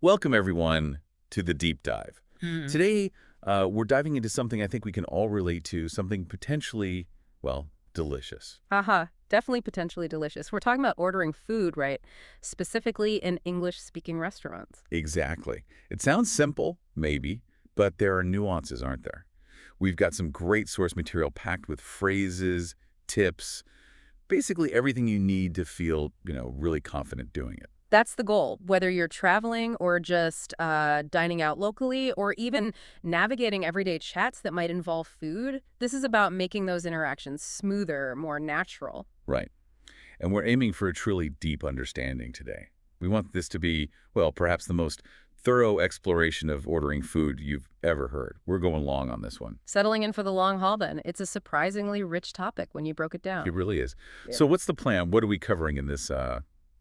Welcome, everyone, to the deep dive. Hmm. Today, we're diving into something I think we can all relate to, something potentially, well, delicious. Haha, definitely potentially delicious. We're talking about ordering food, right? Specifically in English-speaking restaurants. Exactly. It sounds simple, maybe, but there are nuances, aren't there? We've got some great source material packed with phrases, tips, basically everything you need to feel, really confident doing it. That's the goal, whether you're traveling or just dining out locally or even navigating everyday chats that might involve food. This is about making those interactions smoother, more natural. Right. And we're aiming for a truly deep understanding today. We want this to be, well, perhaps the most thorough exploration of ordering food you've ever heard. We're going long on this one. Settling in for the long haul, then. It's a surprisingly rich topic when you broke it down. It really is. Yeah. So what's the plan? What are we covering in this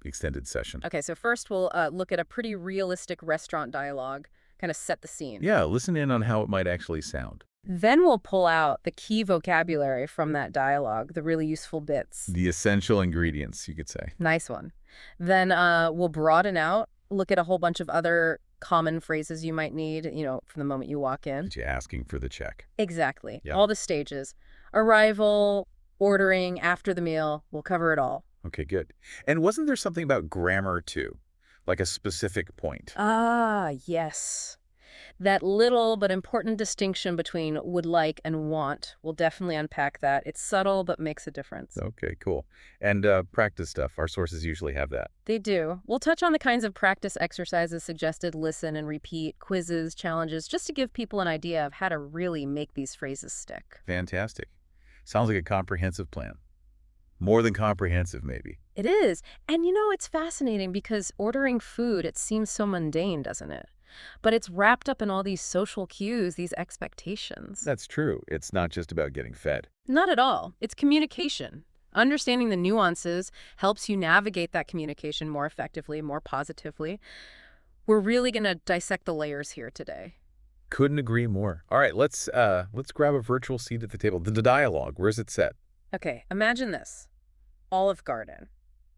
extended session? Okay, so first we'll look at a pretty realistic restaurant dialogue, kind of set the scene. Yeah, listen in on how it might actually sound. Then we'll pull out the key vocabulary from that dialogue, the really useful bits. The essential ingredients, you could say. Nice one. Then we'll broaden out, look at a whole bunch of other common phrases you might need, from the moment you walk in. You're asking for the check. Exactly. Yeah. All the stages. Arrival, ordering, after the meal. We'll cover it all. Okay, good. And wasn't there something about grammar, too? Like a specific point? Ah, yes. That little but important distinction between would like and want. We'll definitely unpack that. It's subtle but makes a difference. Okay, cool. And practice stuff. Our sources usually have that. They do. We'll touch on the kinds of practice exercises suggested, listen and repeat, quizzes, challenges, just to give people an idea of how to really make these phrases stick. Fantastic. Sounds like a comprehensive plan. More than comprehensive, maybe. It is. And it's fascinating because ordering food, it seems so mundane, doesn't it? But it's wrapped up in all these social cues, these expectations. That's true. It's not just about getting fed. Not at all. It's communication. Understanding the nuances helps you navigate that communication more effectively, more positively. We're really going to dissect the layers here today. Couldn't agree more. All right, let's grab a virtual seat at the table. The dialogue, where's it set? Okay, imagine this. Olive Garden.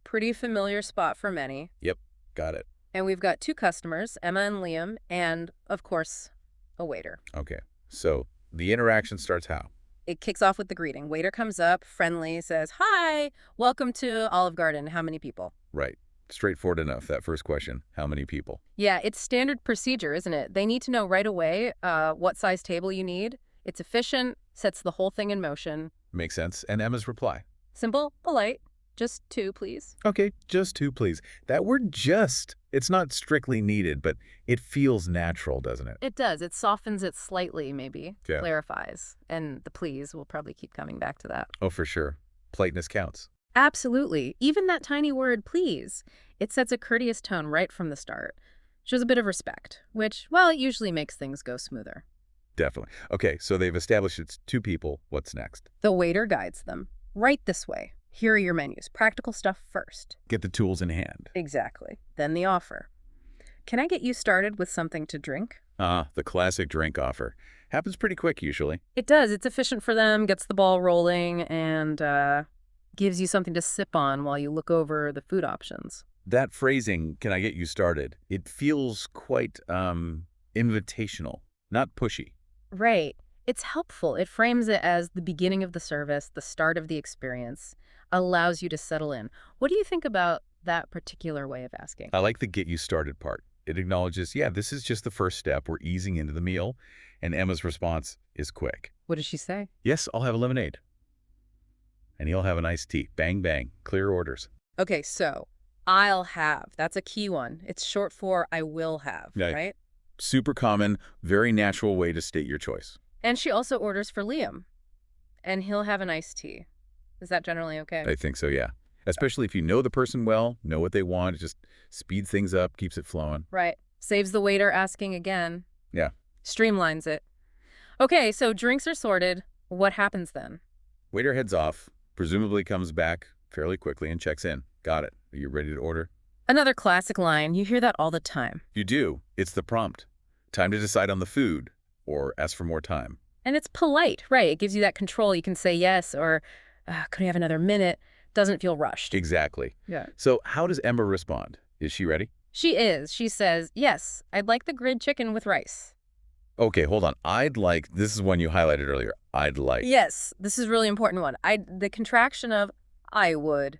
Pretty familiar spot for many. Yep, got it. And we've got two customers, Emma and Liam, and, of course, a waiter. Okay, so the interaction starts how? It kicks off with the greeting. Waiter comes up, friendly, says, "Hi, welcome to Olive Garden. How many people?" Right. Straightforward enough, that first question. How many people? Yeah, it's standard procedure, isn't it? They need to know right away what size table you need. It's efficient, sets the whole thing in motion. Makes sense. And Emma's reply? Simple, polite. Just two, please. Okay, just two, please. That word just, it's not strictly needed, but it feels natural, doesn't it? It does. It softens it slightly, maybe. Yeah. Clarifies. And the please, we'll probably keep coming back to that. Oh, for sure. Politeness counts. Absolutely. Even that tiny word, please, it sets a courteous tone right from the start. Shows a bit of respect, which, well, it usually makes things go smoother. Definitely. Okay, so they've established it's two people. What's next? The waiter guides them. Right this way. Here are your menus. Practical stuff first. Get the tools in hand. Exactly. Then the offer. Can I get you started with something to drink? The classic drink offer. Happens pretty quick, usually. It does. It's efficient for them, gets the ball rolling, and gives you something to sip on while you look over the food options. That phrasing, can I get you started, it feels quite invitational, not pushy. Right. It's helpful. It frames it as the beginning of the service, the start of the experience, allows you to settle in. What do you think about that particular way of asking? I like the get you started part. It acknowledges, yeah, this is just the first step. We're easing into the meal. And Emma's response is quick. What does she say? Yes, I'll have a lemonade. And he'll have an iced tea. Bang, bang. Clear orders. Okay, so I'll have. That's a key one. It's short for I will have, right? Super common, very natural way to state your choice. And she also orders for Liam. And he'll have an iced tea. Is that generally okay? I think so, yeah. Especially if you know the person well, know what they want, it just speeds things up, keeps it flowing. Right. Saves the waiter asking again. Yeah. Streamlines it. Okay, so drinks are sorted. What happens then? Waiter heads off, presumably comes back fairly quickly and checks in. Got it. Are you ready to order? Another classic line. You hear that all the time. You do. It's the prompt. Time to decide on the food, or ask for more time. And it's polite, right? It gives you that control. You can say yes or could we have another minute? Doesn't feel rushed. Exactly. Yeah. So how does Emma respond? Is she ready? She is. She says, yes, I'd like the grilled chicken with rice. Okay, hold on. This is one you highlighted earlier. I'd like. Yes, this is a really important one. The contraction of I would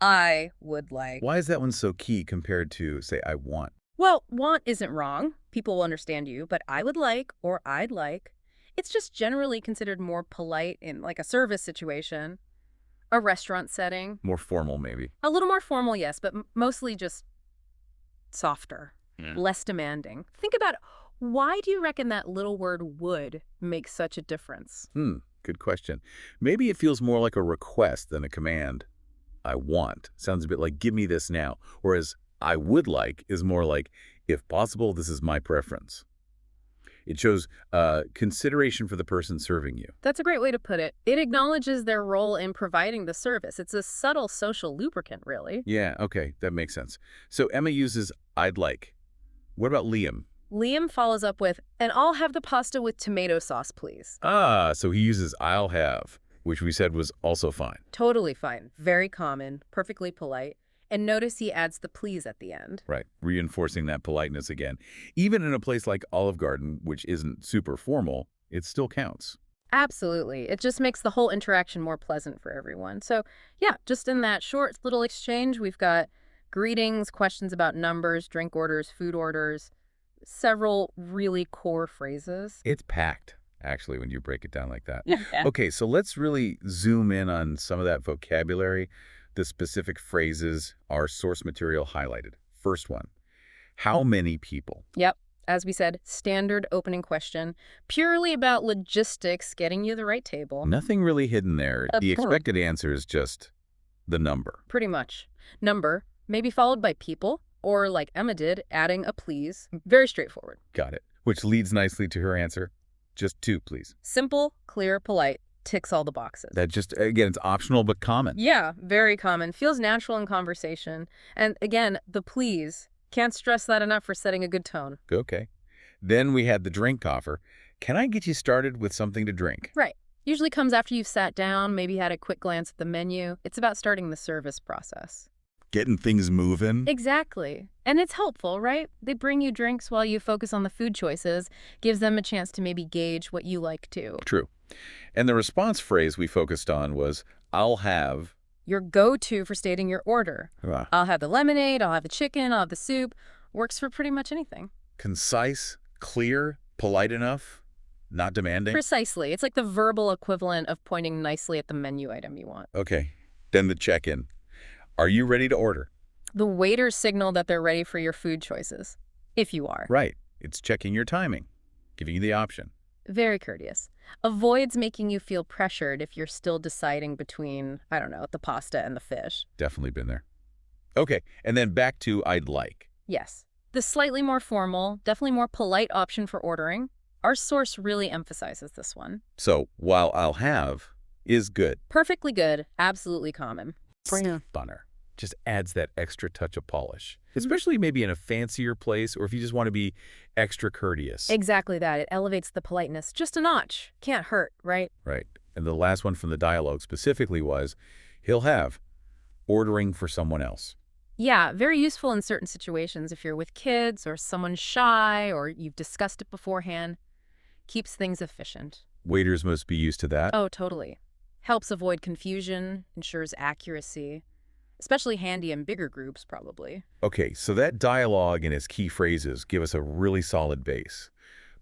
like. Why is that one so key compared to, say, I want? Well, want isn't wrong. People will understand you, but I would like or I'd like. It's just generally considered more polite in like a service situation, a restaurant setting. More formal, maybe. A little more formal, yes, but mostly just softer, Yeah. less demanding. Think about why do you reckon that little word would make such a difference? Good question. Maybe it feels more like a request than a command. I want sounds a bit like give me this now, whereas I would like is more like if possible, this is my preference. It shows consideration for the person serving you. That's a great way to put it. It acknowledges their role in providing the service. It's a subtle social lubricant, really. Yeah, okay, that makes sense. So Emma uses I'd like. What about Liam? Liam follows up with, and I'll have the pasta with tomato sauce, please. Ah, so he uses I'll have, which we said was also fine. Totally fine. Very common. Perfectly polite. And notice he adds the please at the end. Right, reinforcing that politeness again. Even in a place like Olive Garden, which isn't super formal, it still counts. Absolutely. It just makes the whole interaction more pleasant for everyone. So, yeah, just in that short little exchange, we've got greetings, questions about numbers, drink orders, food orders, several really core phrases. It's packed, actually, when you break it down like that. Yeah. Okay, so let's really zoom in on some of that vocabulary, the specific phrases, our source material highlighted. First one, how many people? Yep. As we said, standard opening question, purely about logistics, getting you the right table. Nothing really hidden there. The course. expected answer is just the number. Pretty much. Number, maybe followed by people, or like Emma did, adding a please. Very straightforward. Got it. Which leads nicely to her answer. Just two, please. Simple, clear, polite. Ticks all the boxes. That just, again, it's optional but common. Yeah, very common. Feels natural in conversation. And again, the please. Can't stress that enough for setting a good tone. Okay. Then we had the drink offer. Can I get you started with something to drink? Right. Usually comes after you've sat down, maybe had a quick glance at the menu. It's about starting the service process. Getting things moving. Exactly. And it's helpful, right? They bring you drinks while you focus on the food choices, gives them a chance to maybe gauge what you like too. True. And the response phrase we focused on was, I'll have... Your go-to for stating your order. Ah, I'll have the lemonade, I'll have the chicken, I'll have the soup. Works for pretty much anything. concise, clear, polite enough, not demanding. Precisely. It's like the verbal equivalent of pointing nicely at the menu item you want. Okay. Then the check-in. Are you ready to order? The waiters signal that they're ready for your food choices, if you are. Right. It's checking your timing, giving you the option. Very courteous. Avoids making you feel pressured if you're still deciding between, I don't know, the pasta and the fish. Definitely been there. Okay. And then back to I'd like. Yes. The slightly more formal, definitely more polite option for ordering. Our source really emphasizes this one. So while I'll have is good. Perfectly good, absolutely common. Bunner just adds that extra touch of polish, especially maybe in a fancier place or if you just want to be extra courteous. Exactly that. It elevates the politeness just a notch. Can't hurt, right? Right. And the last one from the dialogue specifically was, he'll have ordering for someone else. Yeah, very useful in certain situations if you're with kids or someone's shy or you've discussed it beforehand. Keeps things efficient. Waiters must be used to that. Oh, totally. Helps avoid confusion, ensures accuracy. Especially handy in bigger groups, probably. Okay, so that dialogue and its key phrases give us a really solid base.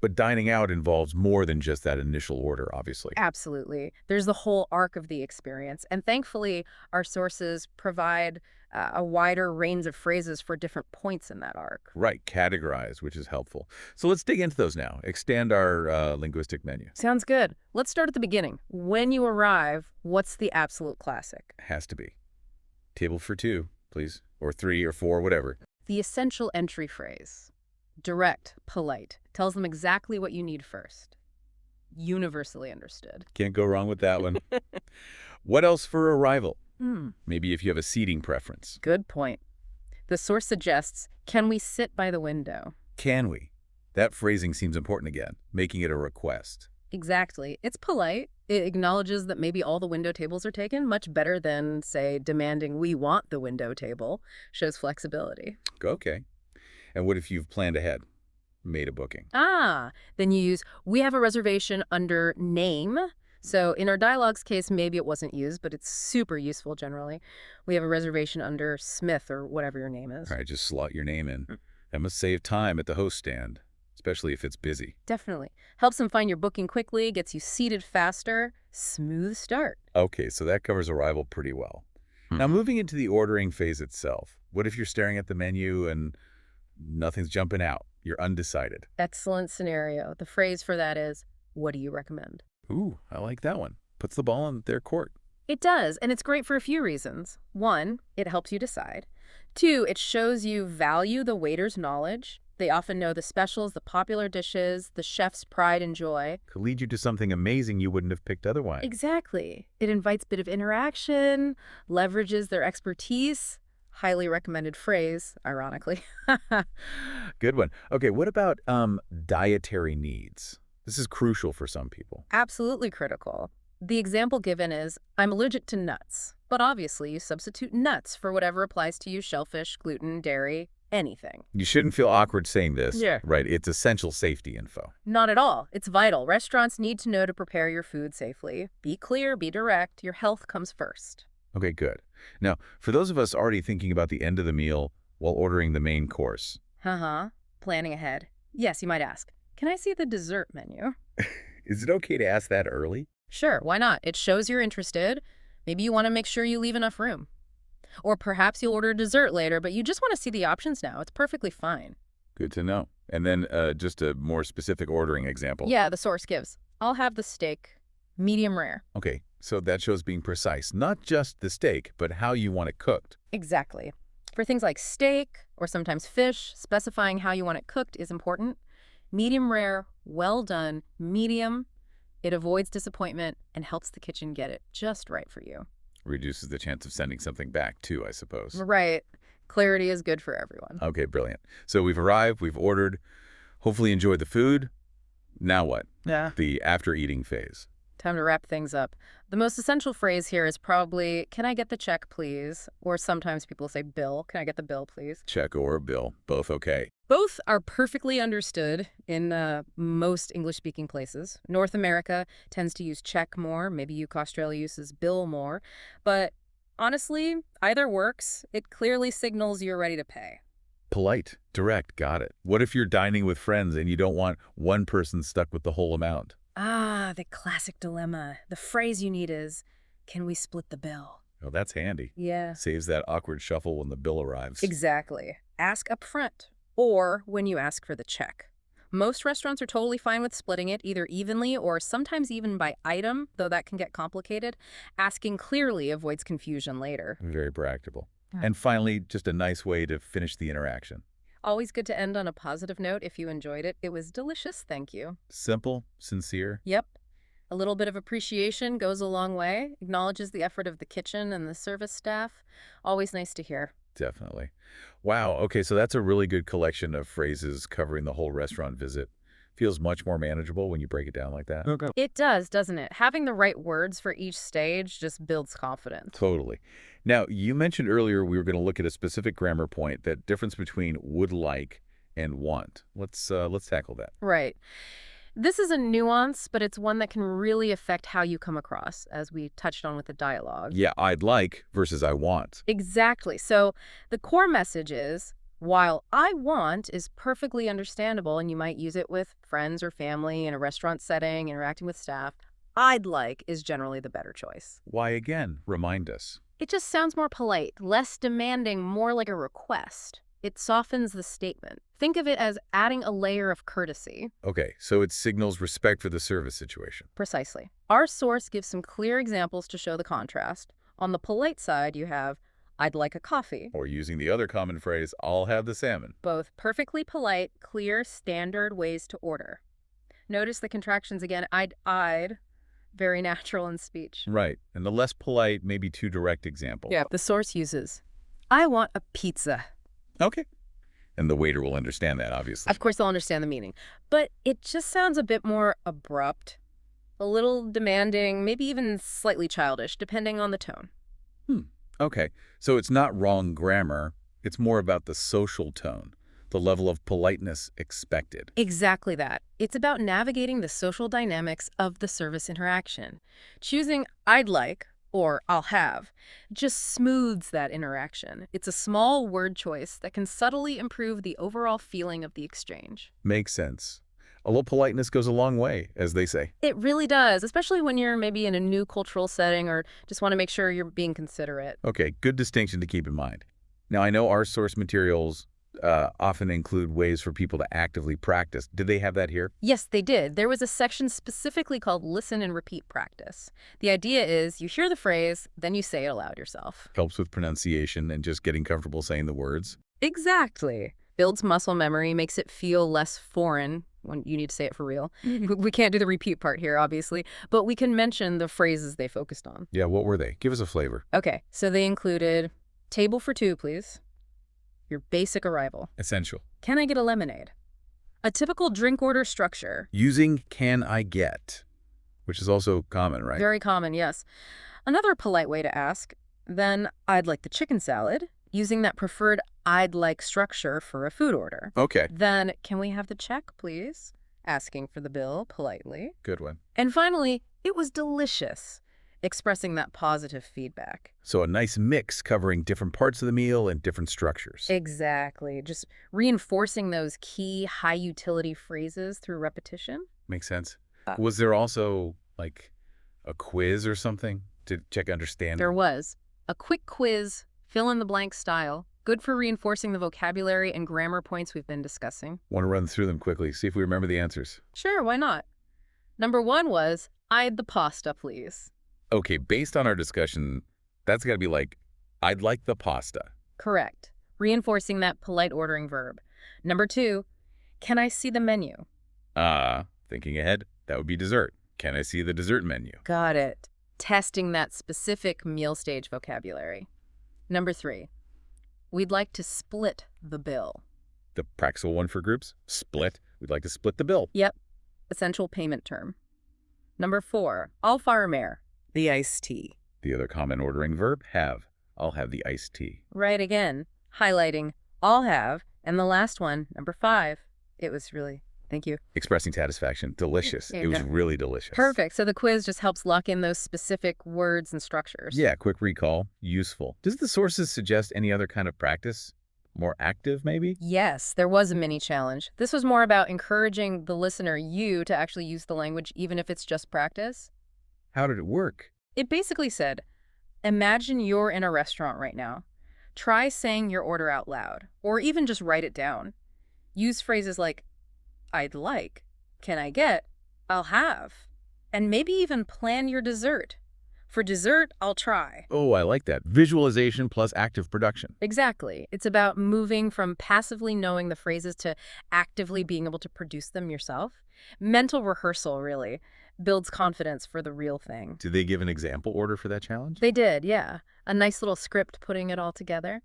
But dining out involves more than just that initial order, obviously. Absolutely. There's the whole arc of the experience. And thankfully, our sources provide a wider range of phrases for different points in that arc. Right, categorized, which is helpful. So let's dig into those now. Extend our linguistic menu. Sounds good. Let's start at the beginning. When you arrive, what's the absolute classic? Has to be. Table for two, please. Or three or four, whatever. The essential entry phrase. Direct, polite. Tells them exactly what you need first. Universally understood. Can't go wrong with that one. What else for arrival? Hmm. Maybe if you have a seating preference. Good point. The source suggests, can we sit by the window? Can we? That phrasing seems important again, making it a request. Exactly. It's polite. It acknowledges that maybe all the window tables are taken, much better than, say, demanding we want the window table. Shows flexibility. Okay. And what if you've planned ahead, made a booking? Ah, then you use, we have a reservation under name. So in our dialogues case, maybe it wasn't used, but it's super useful generally. We have a reservation under Smith or whatever your name is. All right, just slot your name in. That must save time at the host stand, especially if it's busy. Definitely. Helps them find your booking quickly, gets you seated faster. Smooth start. Okay, so that covers arrival pretty well. Now, moving into the ordering phase itself, what if you're staring at the menu and nothing's jumping out? You're undecided. Excellent scenario. The phrase for that is, what do you recommend? Ooh, I like that one. Puts the ball in their court. It does, and it's great for a few reasons. One, it helps you decide. Two, it shows you value the waiter's knowledge. They often know the specials, the popular dishes, the chef's pride and joy. Could lead you to something amazing you wouldn't have picked otherwise. Exactly. It invites a bit of interaction, leverages their expertise. Highly recommended phrase, ironically. Good one. Okay, what about dietary needs? This is crucial for some people. Absolutely critical. The example given is, I'm allergic to nuts. But obviously, you substitute nuts for whatever applies to you, shellfish, gluten, dairy, anything. You shouldn't feel awkward saying this. Yeah. Right, it's essential safety info. Not at all. It's vital. Restaurants need to know to prepare your food safely. Be clear, be direct. Your health comes first. Okay, good. Now, for those of us already thinking about the end of the meal while ordering the main course. Planning ahead. Yes, you might ask, can I see the dessert menu? Is it okay to ask that early? Sure, why not? It shows you're interested. Maybe you want to make sure you leave enough room. Or perhaps you'll order dessert later, but you just want to see the options now. It's perfectly fine. Good to know. And then just a more specific ordering example. Yeah, the source gives. I'll have the steak, medium rare. Okay, so that shows being precise. Not just the steak, but how you want it cooked. Exactly. For things like steak or sometimes fish, specifying how you want it cooked is important. Medium rare, well done, medium. It avoids disappointment and helps the kitchen get it just right for you. Reduces the chance of sending something back, too, I suppose. Right. Clarity is good for everyone. Okay, brilliant. So we've arrived, we've ordered, hopefully enjoyed the food. Now what? Yeah. The after-eating phase. Time to wrap things up. The most essential phrase here is probably, can I get the check, please? Or sometimes people say bill. Can I get the bill, please? Check or bill, both okay. Both are perfectly understood in most English-speaking places. North America tends to use check more. Maybe UK Australia uses bill more. But honestly, either works. It clearly signals you're ready to pay. Polite, direct, got it. What if you're dining with friends and you don't want one person stuck with the whole amount? Ah, the classic dilemma. The phrase you need is, can we split the bill? Oh, that's handy. Yeah. Saves that awkward shuffle when the bill arrives. Exactly. Ask up front or when you ask for the check. Most restaurants are totally fine with splitting it, either evenly or sometimes even by item, though that can get complicated. Asking clearly avoids confusion later. Very practical. Yeah. And finally, just a nice way to finish the interaction. Always good to end on a positive note if you enjoyed it. It was delicious, thank you. Simple, sincere. Yep. A little bit of appreciation goes a long way, acknowledges the effort of the kitchen and the service staff. Always nice to hear. Definitely. Wow, okay, so that's a really good collection of phrases covering the whole restaurant visit. Feels much more manageable when you break it down like that. Okay. It does, doesn't it? Having the right words for each stage just builds confidence. Totally. Now, you mentioned earlier we were going to look at a specific grammar point, that difference between would like and want. Let's tackle that. Right. This is a nuance, but it's one that can really affect how you come across, as we touched on with the dialogue. Yeah, I'd like versus I want. Exactly. So the core message is, while I want is perfectly understandable, and you might use it with friends or family in a restaurant setting, interacting with staff, I'd like is generally the better choice. Why again? Remind us. It just sounds more polite, less demanding, more like a request. It softens the statement. Think of it as adding a layer of courtesy. Okay, so it signals respect for the service situation. Precisely. Our source gives some clear examples to show the contrast. On the polite side, you have, I'd like a coffee. Or using the other common phrase, I'll have the salmon. Both perfectly polite, clear, standard ways to order. Notice the contractions again, I'd, very natural in speech. Right, and the less polite, maybe too direct example. Yeah, the source uses, I want a pizza. Okay. And the waiter will understand that, obviously. Of course, they'll understand the meaning. But it just sounds a bit more abrupt, a little demanding, maybe even slightly childish, depending on the tone. Okay, so it's not wrong grammar. It's more about the social tone, the level of politeness expected. Exactly that. It's about navigating the social dynamics of the service interaction. Choosing "I'd like" or "I'll have" just smooths that interaction. It's a small word choice that can subtly improve the overall feeling of the exchange. Makes sense. A little politeness goes a long way, as they say. It really does, especially when you're maybe in a new cultural setting or just want to make sure you're being considerate. Okay, good distinction to keep in mind. Now, I know our source materials often include ways for people to actively practice. Did they have that here? Yes, they did. There was a section specifically called Listen and Repeat Practice. The idea is you hear the phrase, then you say it aloud yourself. Helps with pronunciation and just getting comfortable saying the words. Exactly. Builds muscle memory, makes it feel less foreign when you need to say it for real. We can't do the repeat part here, obviously, but we can mention the phrases they focused on. Yeah, what were they? Give us a flavor. Okay, so they included, "Table for two, please." Your basic arrival. Essential. "Can I get a lemonade?" A typical drink order structure. Using "can I get," which is also common, right? Very common, yes. Another polite way to ask, then "I'd like the chicken salad," using that preferred "I'd like" structure for a food order. Okay, Then, "Can we have the check, please?" Asking for the bill politely. good one. And finally, "It was delicious," expressing that positive feedback. So a nice mix covering different parts of the meal and different structures. Exactly. Just reinforcing those key high-utility phrases through repetition. Makes sense. Uh, Was there also, like, a quiz or something to check understanding? There was a quick quiz, fill-in-the-blank style, good for reinforcing the vocabulary and grammar points we've been discussing. Want to run through them quickly, see if we remember the answers. Sure, why not? Number 1 was, "I'd the pasta, please." Okay, based on our discussion, that's got to be like, I'd like the pasta. Correct. Reinforcing that polite ordering verb. Number 2, "Can I see the menu?" Thinking ahead, that would be dessert. Can I see the dessert menu? Got it. Testing that specific meal stage vocabulary. Number 3, "We'd like to split the bill." The practical one for groups, split. We'd like to split the bill. Yep. Essential payment term. Number 4, "I'll fire mayor." The iced tea. The other common ordering verb, have. I'll have the iced tea. Right again. Highlighting "I'll have." And the last one, number 5, "It was really, thank you." Expressing satisfaction, delicious. There It you was go. really delicious. Perfect. So the quiz just helps lock in those specific words and structures. Yeah, quick recall, useful. Does the sources suggest any other kind of practice? More active, maybe? Yes, there was a mini challenge. This was more about encouraging the listener, you, to actually use the language even if it's just practice. How did it work? It basically said, imagine you're in a restaurant right now. Try saying your order out loud, or even just write it down. Use phrases like, "I'd like," "Can I get," "I'll have," and maybe even plan your dessert. "For dessert, I'll try." Oh, I like that. Visualization plus active production. Exactly. It's about moving from passively knowing the phrases to actively being able to produce them yourself. Mental rehearsal, really, builds confidence for the real thing. Did they give an example order for that challenge? They did, yeah. A nice little script putting it all together.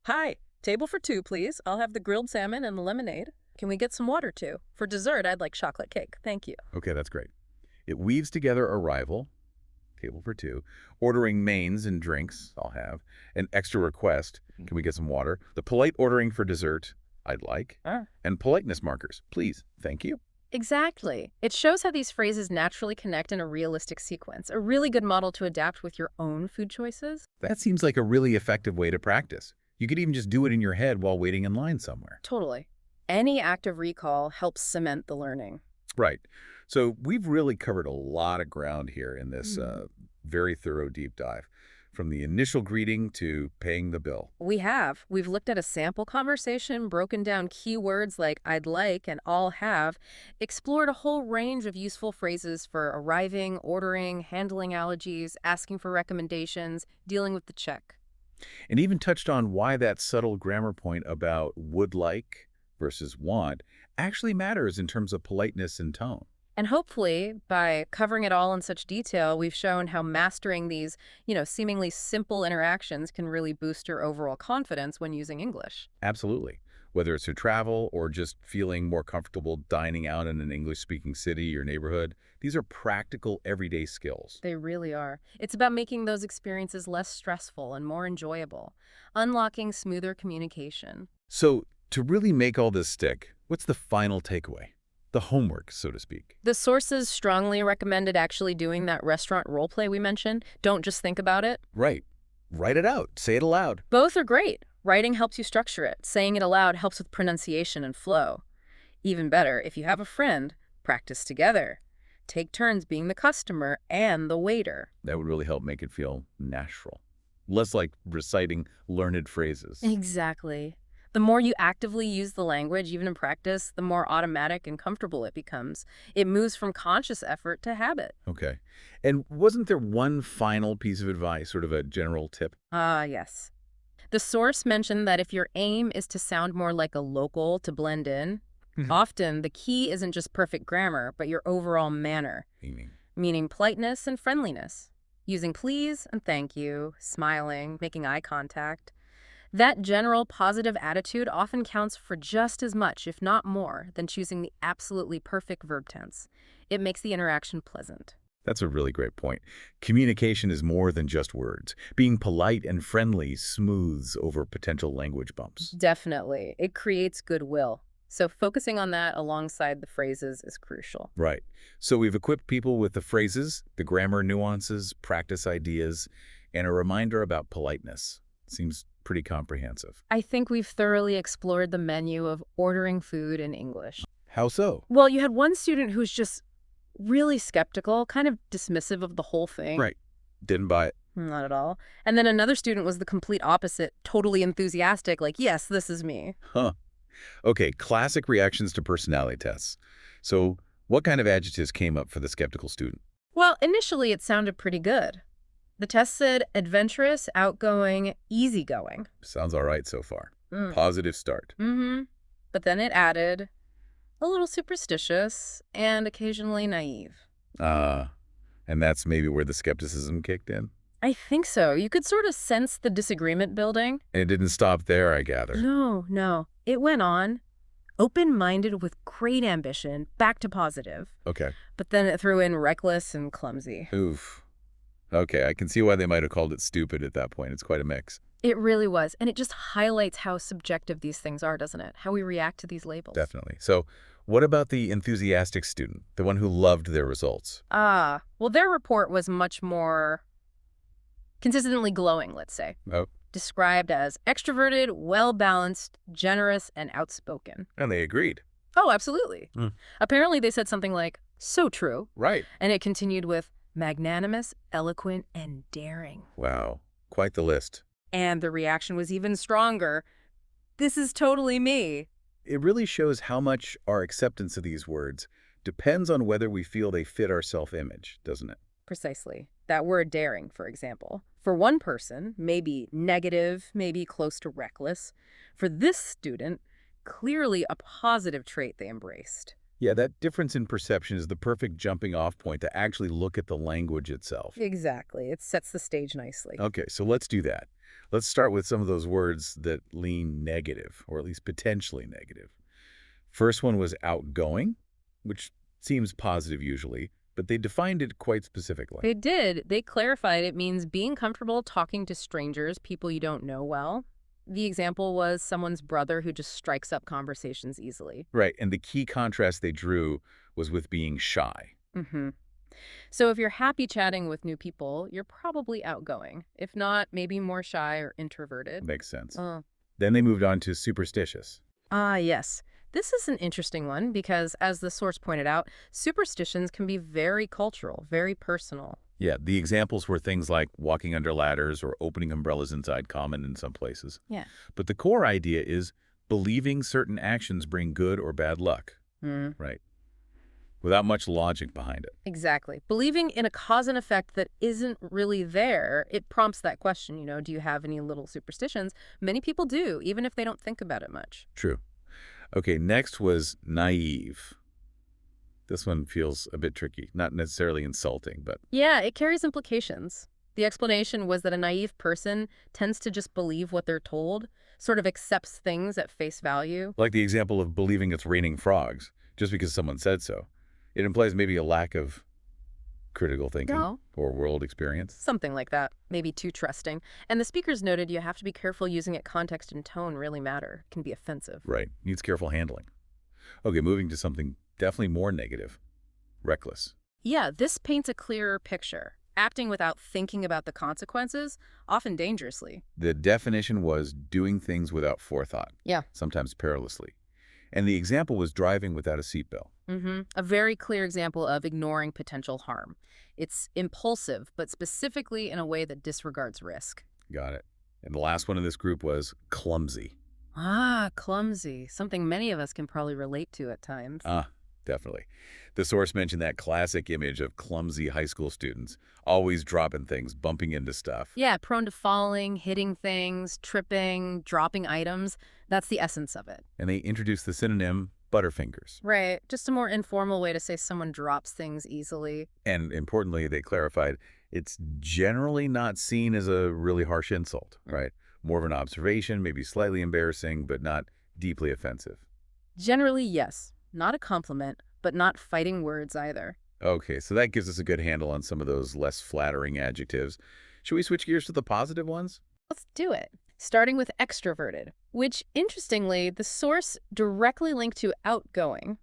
"Hi, table for two, please. I'll have the grilled salmon and the lemonade. Can we get some water, too? For dessert, I'd like chocolate cake. Thank you." Okay, that's great. It weaves together arrival, table for two, ordering mains and drinks, I'll have, an extra request, can we get some water, the polite ordering for dessert, I'd like, and politeness markers, please, thank you. Exactly. It shows how these phrases naturally connect in a realistic sequence, a really good model to adapt with your own food choices. That seems like a really effective way to practice. You could even just do it in your head while waiting in line somewhere. Totally. Any active recall helps cement the learning. Right. So we've really covered a lot of ground here in this very thorough deep dive, from the initial greeting to paying the bill. We have. We've looked at a sample conversation, broken down keywords like "I'd like" and "I'll have," explored a whole range of useful phrases for arriving, ordering, handling allergies, asking for recommendations, dealing with the check. And even touched on why that subtle grammar point about would like versus want actually matters in terms of politeness and tone. And hopefully, by covering it all in such detail, we've shown how mastering these, seemingly simple interactions can really boost your overall confidence when using English. Absolutely. Whether it's to travel or just feeling more comfortable dining out in an English-speaking city or neighborhood, these are practical, everyday skills. They really are. It's about making those experiences less stressful and more enjoyable, unlocking smoother communication. So to really make all this stick, what's the final takeaway? The homework, so to speak. The sources strongly recommended actually doing that restaurant role play we mentioned. Don't just think about it. Right. Write it out. Say it aloud. Both are great. Writing helps you structure it. Saying it aloud helps with pronunciation and flow. Even better, if you have a friend, practice together. Take turns being the customer and the waiter. That would really help make it feel natural. Less like reciting learned phrases. Exactly. The more you actively use the language, even in practice, the more automatic and comfortable it becomes. It moves from conscious effort to habit. Okay. And wasn't there one final piece of advice, sort of a general tip? Yes. The source mentioned that if your aim is to sound more like a local to blend in, often the key isn't just perfect grammar, but your overall manner, meaning politeness and friendliness, using please and thank you, smiling, making eye contact. That general positive attitude often counts for just as much, if not more, than choosing the absolutely perfect verb tense. It makes the interaction pleasant. That's a really great point. Communication is more than just words. Being polite and friendly smooths over potential language bumps. Definitely. It creates goodwill. So focusing on that alongside the phrases is crucial. Right. So we've equipped people with the phrases, the grammar nuances, practice ideas, and a reminder about politeness. Seems pretty comprehensive. I think we've thoroughly explored the menu of ordering food in English. How so? Well, you had one student who's just really skeptical, kind of dismissive of the whole thing. Right. Didn't buy it. Not at all. And then another student was the complete opposite, totally enthusiastic, like, yes, this is me. Huh. Okay, classic reactions to personality tests. So what kind of adjectives came up for the skeptical student? Well, initially it sounded pretty good. The test said adventurous, outgoing, easygoing. Sounds all right so far. Positive start. But then it added a little superstitious and occasionally naive. And that's maybe where the skepticism kicked in? I think so. You could sort of sense the disagreement building. And it didn't stop there, I gather. No. It went on. Open-minded with great ambition, back to positive. Okay. But then it threw in reckless and clumsy. Oof. Okay, I can see why they might have called it stupid at that point. It's quite a mix. It really was. And it just highlights how subjective these things are, doesn't it? How we react to these labels. Definitely. So what about the enthusiastic student, the one who loved their results? Well, their report was much more consistently glowing, let's say. Oh. Described as extroverted, well-balanced, generous, and outspoken. And they agreed. Oh, absolutely. Apparently they said something like, so true. Right. And it continued with magnanimous, eloquent, and daring. Wow. Quite the list. And the reaction was even stronger. This is totally me. It really shows how much our acceptance of these words depends on whether we feel they fit our self-image, doesn't it? Precisely. That word daring, for example. For one person, maybe negative, maybe close to reckless. For this student, clearly a positive trait they embraced. Yeah, that difference in perception is the perfect jumping off point to actually look at the language itself. Exactly. It sets the stage nicely. Okay, so let's do that. Let's start with some of those words that lean negative, or at least potentially negative. First one was outgoing, which seems positive usually, but they defined it quite specifically. They did. They clarified it means being comfortable talking to strangers, people you don't know well. The example was someone's brother who just strikes up conversations easily. Right, and the key contrast they drew was with being shy. So if you're happy chatting with new people, you're probably outgoing. If not, maybe more shy or introverted. Makes sense. Then they moved on to superstitious. Yes. This is an interesting one because, as the source pointed out, superstitions can be very cultural, very personal. Yeah, the examples were things like walking under ladders or opening umbrellas inside, common in some places. Yeah. But the core idea is believing certain actions bring good or bad luck. Right. Without much logic behind it. Exactly. Believing in a cause and effect that isn't really there, it prompts that question, do you have any little superstitions? Many people do, even if they don't think about it much. True. Okay, next was naive. This one feels a bit tricky, not necessarily insulting, but... Yeah, it carries implications. The explanation was that a naive person tends to just believe what they're told, sort of accepts things at face value. Like the example of believing it's raining frogs, just because someone said so. It implies maybe a lack of critical thinking No. or world experience. Something like that. Maybe too trusting. And the speakers noted you have to be careful using it. Context and tone really matter. It can be offensive. Right. Needs careful handling. Okay, moving to something definitely more negative. Reckless. Yeah, this paints a clearer picture. Acting without thinking about the consequences, often dangerously. The definition was doing things without forethought. Yeah. Sometimes perilously. And the example was driving without a seatbelt. A very clear example of ignoring potential harm. It's impulsive, but specifically in a way that disregards risk. Got it. And the last one in this group was clumsy. Ah, clumsy. Something many of us can probably relate to at times. Definitely. The source mentioned that classic image of clumsy high school students, always dropping things, bumping into stuff. Yeah, prone to falling, hitting things, tripping, dropping items. That's the essence of it. And they introduced the synonym butterfingers. Right. Just a more informal way to say someone drops things easily. And importantly, they clarified it's generally not seen as a really harsh insult, right? More of an observation, maybe slightly embarrassing, but not deeply offensive. Generally, yes. Not a compliment, but not fighting words either. Okay, so that gives us a good handle on some of those less flattering adjectives. Should we switch gears to the positive ones? Let's do it. Starting with extroverted, which, interestingly, the source directly linked to outgoing.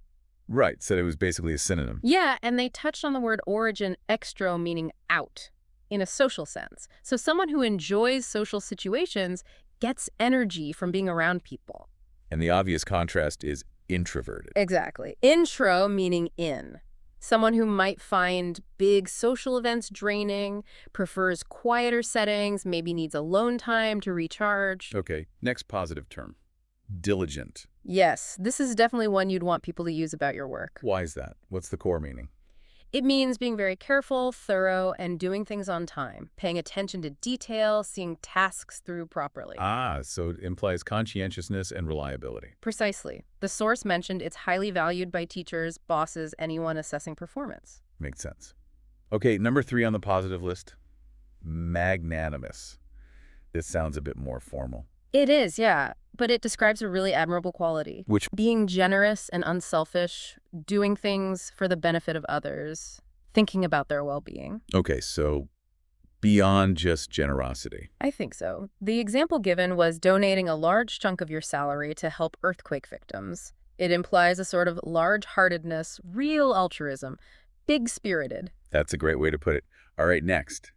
Right, said it was basically a synonym. Yeah, and they touched on the word origin, extro, meaning out, in a social sense. So someone who enjoys social situations gets energy from being around people. And the obvious contrast is introverted. Exactly. Intro, meaning in. Someone who might find big social events draining, prefers quieter settings, maybe needs alone time to recharge. Okay, next positive term. Diligent. Yes, this is definitely one you'd want people to use about your work. Why is that? What's the core meaning? It means being very careful, thorough, and doing things on time, paying attention to detail, seeing tasks through properly. So it implies conscientiousness and reliability. Precisely. The source mentioned it's highly valued by teachers, bosses, anyone assessing performance. Makes sense. Okay, number 3 on the positive list. Magnanimous. This sounds a bit more formal. It is, yeah, but it describes a really admirable quality. Which, Being generous and unselfish, doing things for the benefit of others, thinking about their well-being. okay, so beyond just generosity. I think so. The example given was donating a large chunk of your salary to help earthquake victims. It implies a sort of large-heartedness, real altruism, big-spirited. That's a great way to put it. All right, next.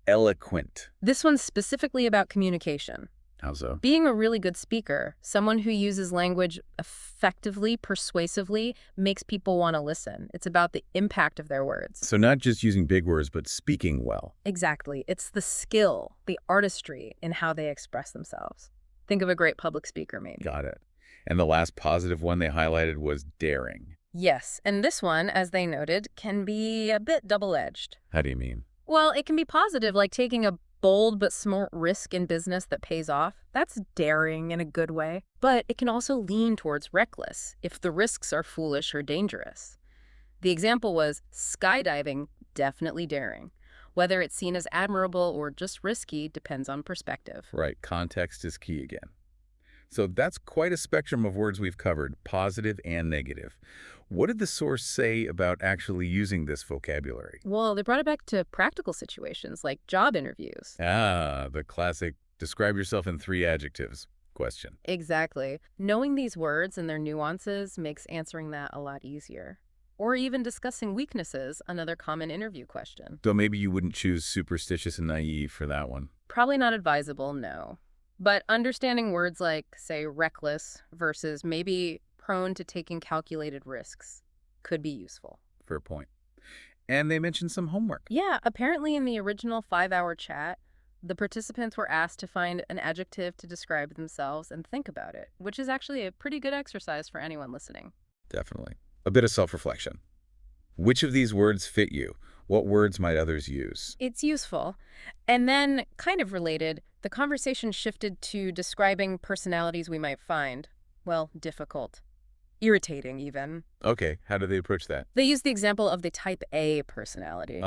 Eloquent. This one's specifically about communication. How so? Being a really good speaker, someone who uses language effectively, persuasively, makes people want to listen. It's about the impact of their words. So not just using big words, but speaking well. Exactly. It's the skill, the artistry in how they express themselves. Think of a great public speaker, maybe. Got it. And the last positive one they highlighted was daring. Yes, and this one, as they noted, can be a bit double-edged. How do you mean? Well, it can be positive, like taking a bold but smart risk in business that pays off. That's daring in a good way. But it can also lean towards reckless if the risks are foolish or dangerous. The example was skydiving, definitely daring. Whether it's seen as admirable or just risky depends on perspective. Right, context is key again. So that's quite a spectrum of words we've covered, positive and negative. What did the source say about actually using this vocabulary? Well, they brought it back to practical situations like job interviews. The classic describe yourself in 3 adjectives question. Exactly. Knowing these words and their nuances makes answering that a lot easier. Or even discussing weaknesses, another common interview question. So maybe you wouldn't choose superstitious and naive for that one. Probably not advisable, no. But understanding words like, say, reckless versus maybe prone to taking calculated risks could be useful. Fair point. And they mentioned some homework. Yeah, apparently in the original 5-hour chat, the participants were asked to find an adjective to describe themselves and think about it, which is actually a pretty good exercise for anyone listening. Definitely. A bit of self-reflection. Which of these words fit you? What words might others use? It's useful. And then, kind of related, the conversation shifted to describing personalities we might find, well, difficult. Irritating, even. Okay, how do they approach that? They used the example of the type A personality.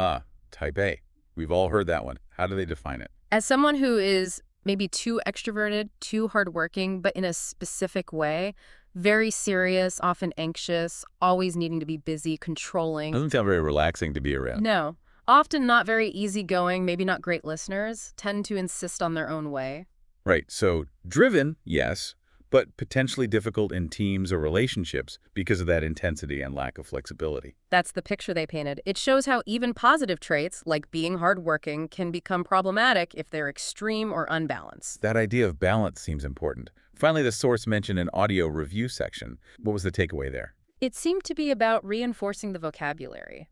Type A. We've all heard that one. How do they define it? As someone who is maybe too extroverted, too hardworking, but in a specific way, Very serious, often anxious, always needing to be busy, controlling. Doesn't sound very relaxing to be around. No. Often not very easygoing, maybe not great listeners, tend to insist on their own way. Right, so driven, yes, but potentially difficult in teams or relationships because of that intensity and lack of flexibility. That's the picture they painted. It shows how even positive traits, like being hardworking, can become problematic if they're extreme or unbalanced. That idea of balance seems important. Finally, the source mentioned an audio review section. What was the takeaway there? It seemed to be about reinforcing the vocabulary.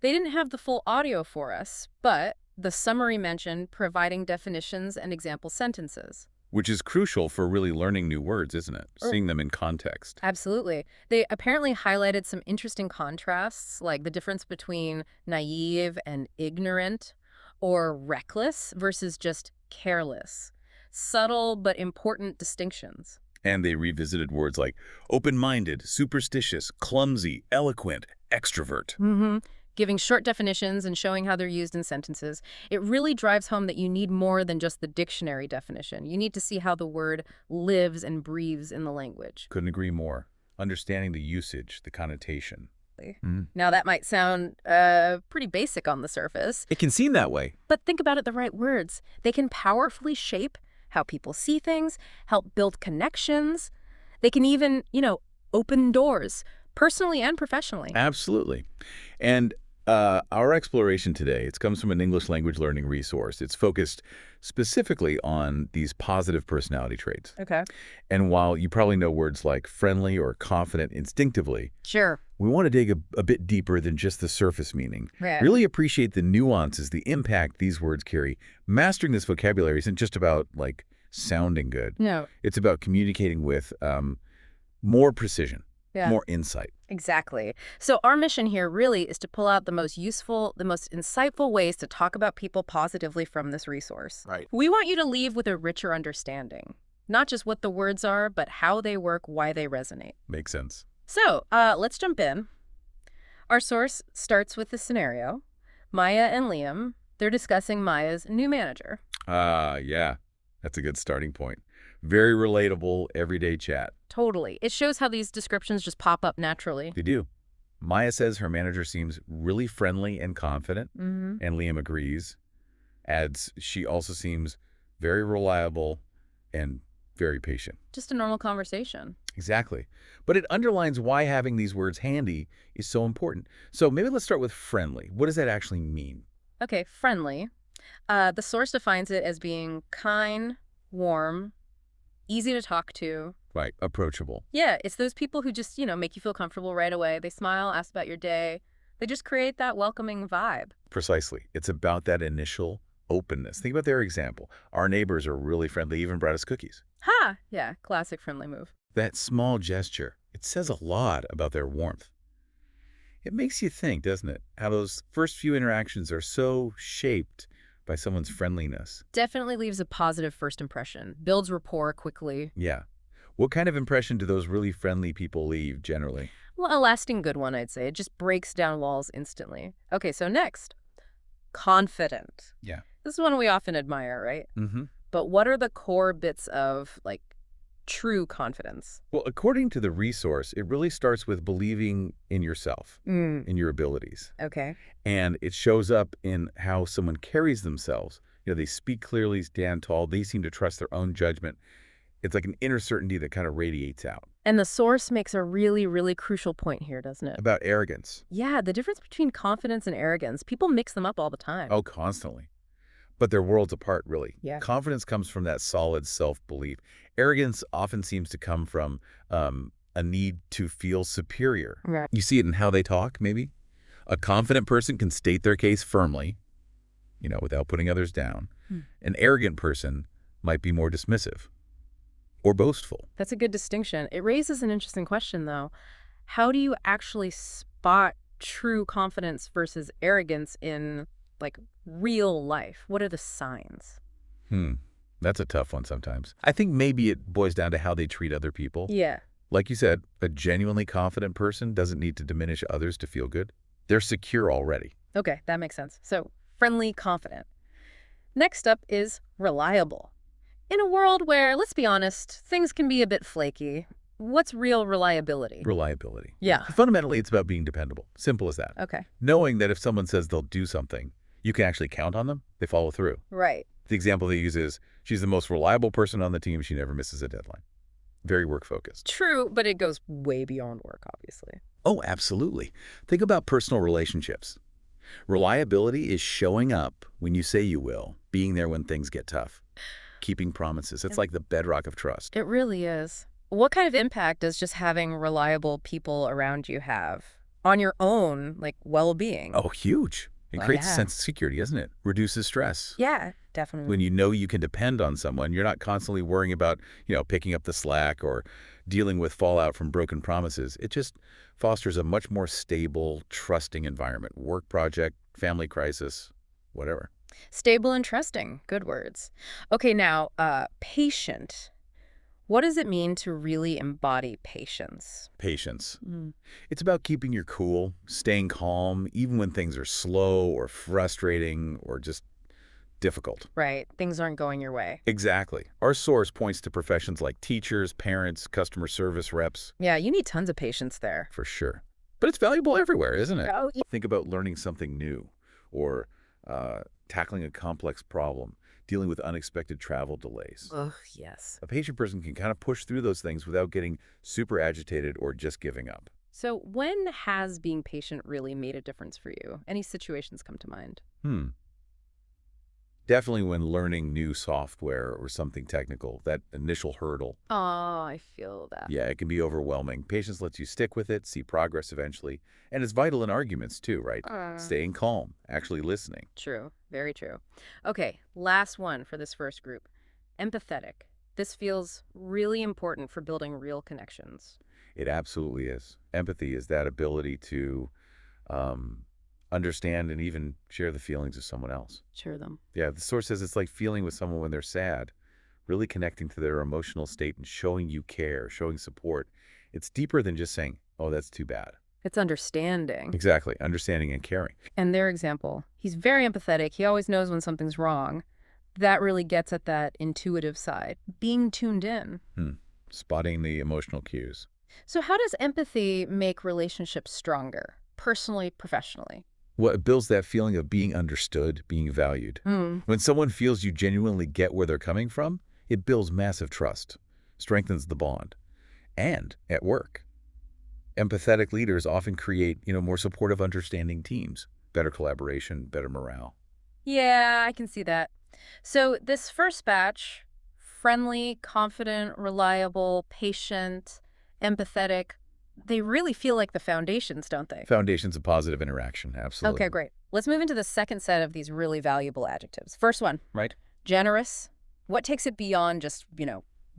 They didn't have the full audio for us, but the summary mentioned providing definitions and example sentences. Which is crucial for really learning new words, isn't it? Seeing them in context. Absolutely. They apparently highlighted some interesting contrasts, like the difference between naive and ignorant, or reckless versus just careless. Subtle but important distinctions. And they revisited words like open-minded, superstitious, clumsy, eloquent, extrovert. Giving short definitions and showing how they're used in sentences. It really drives home that you need more than just the dictionary definition. You need to see how the word lives and breathes in the language. Couldn't agree more. Understanding the usage, the connotation. Now, that might sound pretty basic on the surface, It can seem that way. but think about it, the right words. They can powerfully shape how people see things, help build connections. They can even, open doors, personally and professionally. Absolutely. And our exploration today, it comes from an English language learning resource. It's focused specifically on these positive personality traits. Okay. And while you probably know words like friendly or confident instinctively, Sure. we want to dig a bit deeper than just the surface meaning. Right. Really appreciate the nuances, the impact these words carry. Mastering this vocabulary isn't just about, sounding good. No. It's about communicating with more precision, Yeah. more insight. Exactly. So our mission here really is to pull out the most useful, the most insightful ways to talk about people positively from this resource. Right. We want you to leave with a richer understanding, not just what the words are, but how they work, why they resonate. Makes sense. So let's jump in. Our source starts with the scenario. Maya and Liam, they're discussing Maya's new manager. Yeah. That's a good starting point. Very relatable, everyday chat. Totally. It shows how these descriptions just pop up naturally. They do. Maya says her manager seems really friendly and confident, and Liam agrees. Adds she also seems very reliable and very patient. Just a normal conversation. Exactly. But it underlines why having these words handy is so important. So maybe let's start with friendly. What does that actually mean? Okay, friendly. The source defines it as being kind, warm, easy to talk to. Right. Approachable. Yeah, it's those people who just, make you feel comfortable right away. They smile, ask about your day. They just create that welcoming vibe. Precisely. It's about that initial openness. Think about their example. Our neighbors are really friendly, even brought us cookies. Ha! Yeah, classic friendly move. That small gesture, it says a lot about their warmth. It makes you think, doesn't it, how those first few interactions are so shaped by someone's friendliness. Definitely leaves a positive first impression. Builds rapport quickly. Yeah. What kind of impression do those really friendly people leave generally? Well, a lasting good one, I'd say. It just breaks down walls instantly. Okay, so next. Confident. Yeah. This is one we often admire, right? Mm-hmm. But what are the core bits of, true confidence? Well, according to the resource, it really starts with believing in yourself, in your abilities. Okay. And it shows up in how someone carries themselves. They speak clearly, stand tall. They seem to trust their own judgment. It's like an inner certainty that kind of radiates out. And the source makes a really, really crucial point here, doesn't it? About arrogance. Yeah, the difference between confidence and arrogance. People mix them up all the time. Oh, constantly. But they're worlds apart, really. Yeah. Confidence comes from that solid self-belief. Arrogance often seems to come from a need to feel superior. Right. You see it in how they talk, maybe? A confident person can state their case firmly, without putting others down. An arrogant person might be more dismissive or boastful. That's a good distinction. It raises an interesting question, though. How do you actually spot true confidence versus arrogance in, real life? What are the signs? That's a tough one sometimes. I think maybe it boils down to how they treat other people. Yeah. Like you said, a genuinely confident person doesn't need to diminish others to feel good. They're secure already. Okay, that makes sense. So, friendly, confident. Next up is reliable. In a world where, let's be honest, things can be a bit flaky, What's real reliability? Reliability. Yeah. Fundamentally, it's about being dependable. Simple as that. Okay. Knowing that if someone says they'll do something, you can actually count on them, they follow through. Right. The example they use is, she's the most reliable person on the team. She never misses a deadline. Very work-focused. True, but it goes way beyond work, obviously. Oh, absolutely. Think about personal relationships. Reliability is showing up when you say you will, being there when things get tough, keeping promises. It's like the bedrock of trust. It really is. What kind of impact does just having reliable people around you have on your own, like, well-being? Oh, huge. It Well, creates a yeah. sense of security, doesn't it? Reduces stress. Yeah, definitely. When you know you can depend on someone, you're not constantly worrying about, picking up the slack or dealing with fallout from broken promises. It just fosters a much more stable, trusting environment. Work project, family crisis, whatever. Stable and trusting. Good words. Okay, now, patient. What does it mean to really embody patience? Patience. Mm. It's about keeping your cool, staying calm, even when things are slow or frustrating or just difficult. Right. Things aren't going your way. Exactly. Our source points to professions like teachers, parents, customer service reps, Yeah, you need tons of patience there. for sure. But it's valuable everywhere, isn't it? Oh, yeah. Think about learning something new or tackling a complex problem, dealing with unexpected travel delays. Ugh, yes. A patient person can kind of push through those things without getting super agitated or just giving up. So when has being patient really made a difference for you? Any situations come to mind? Definitely when learning new software or something technical, that initial hurdle, Oh, I feel that. yeah, it can be overwhelming. Patience lets you stick with it, see progress eventually. And it's vital in arguments too, right? Staying calm, actually listening. True. Very true. Okay, last one for this first group. Empathetic. This feels really important for building real connections. It absolutely is. Empathy is that ability to understand and even share the feelings of someone else. Share them. Yeah, the source says it's like feeling with someone when they're sad, really connecting to their emotional state and showing you care, showing support. It's deeper than just saying, oh, that's too bad. It's understanding. Exactly. Understanding and caring. And their example, he's very empathetic. He always knows when something's wrong. That really gets at that intuitive side, being tuned in. Spotting the emotional cues. So how does empathy make relationships stronger, personally, professionally? Well, it builds that feeling of being understood, being valued. When someone feels you genuinely get where they're coming from, it builds massive trust, strengthens the bond. And at work, empathetic leaders often create, more supportive, understanding teams, better collaboration, better morale. Yeah, I can see that. So this first batch, friendly, confident, reliable, patient, empathetic, they really feel like the foundations, don't they? Foundations of positive interaction, absolutely. Okay, great. Let's move into the second set of these really valuable adjectives. First one, Right? generous. What takes it beyond just,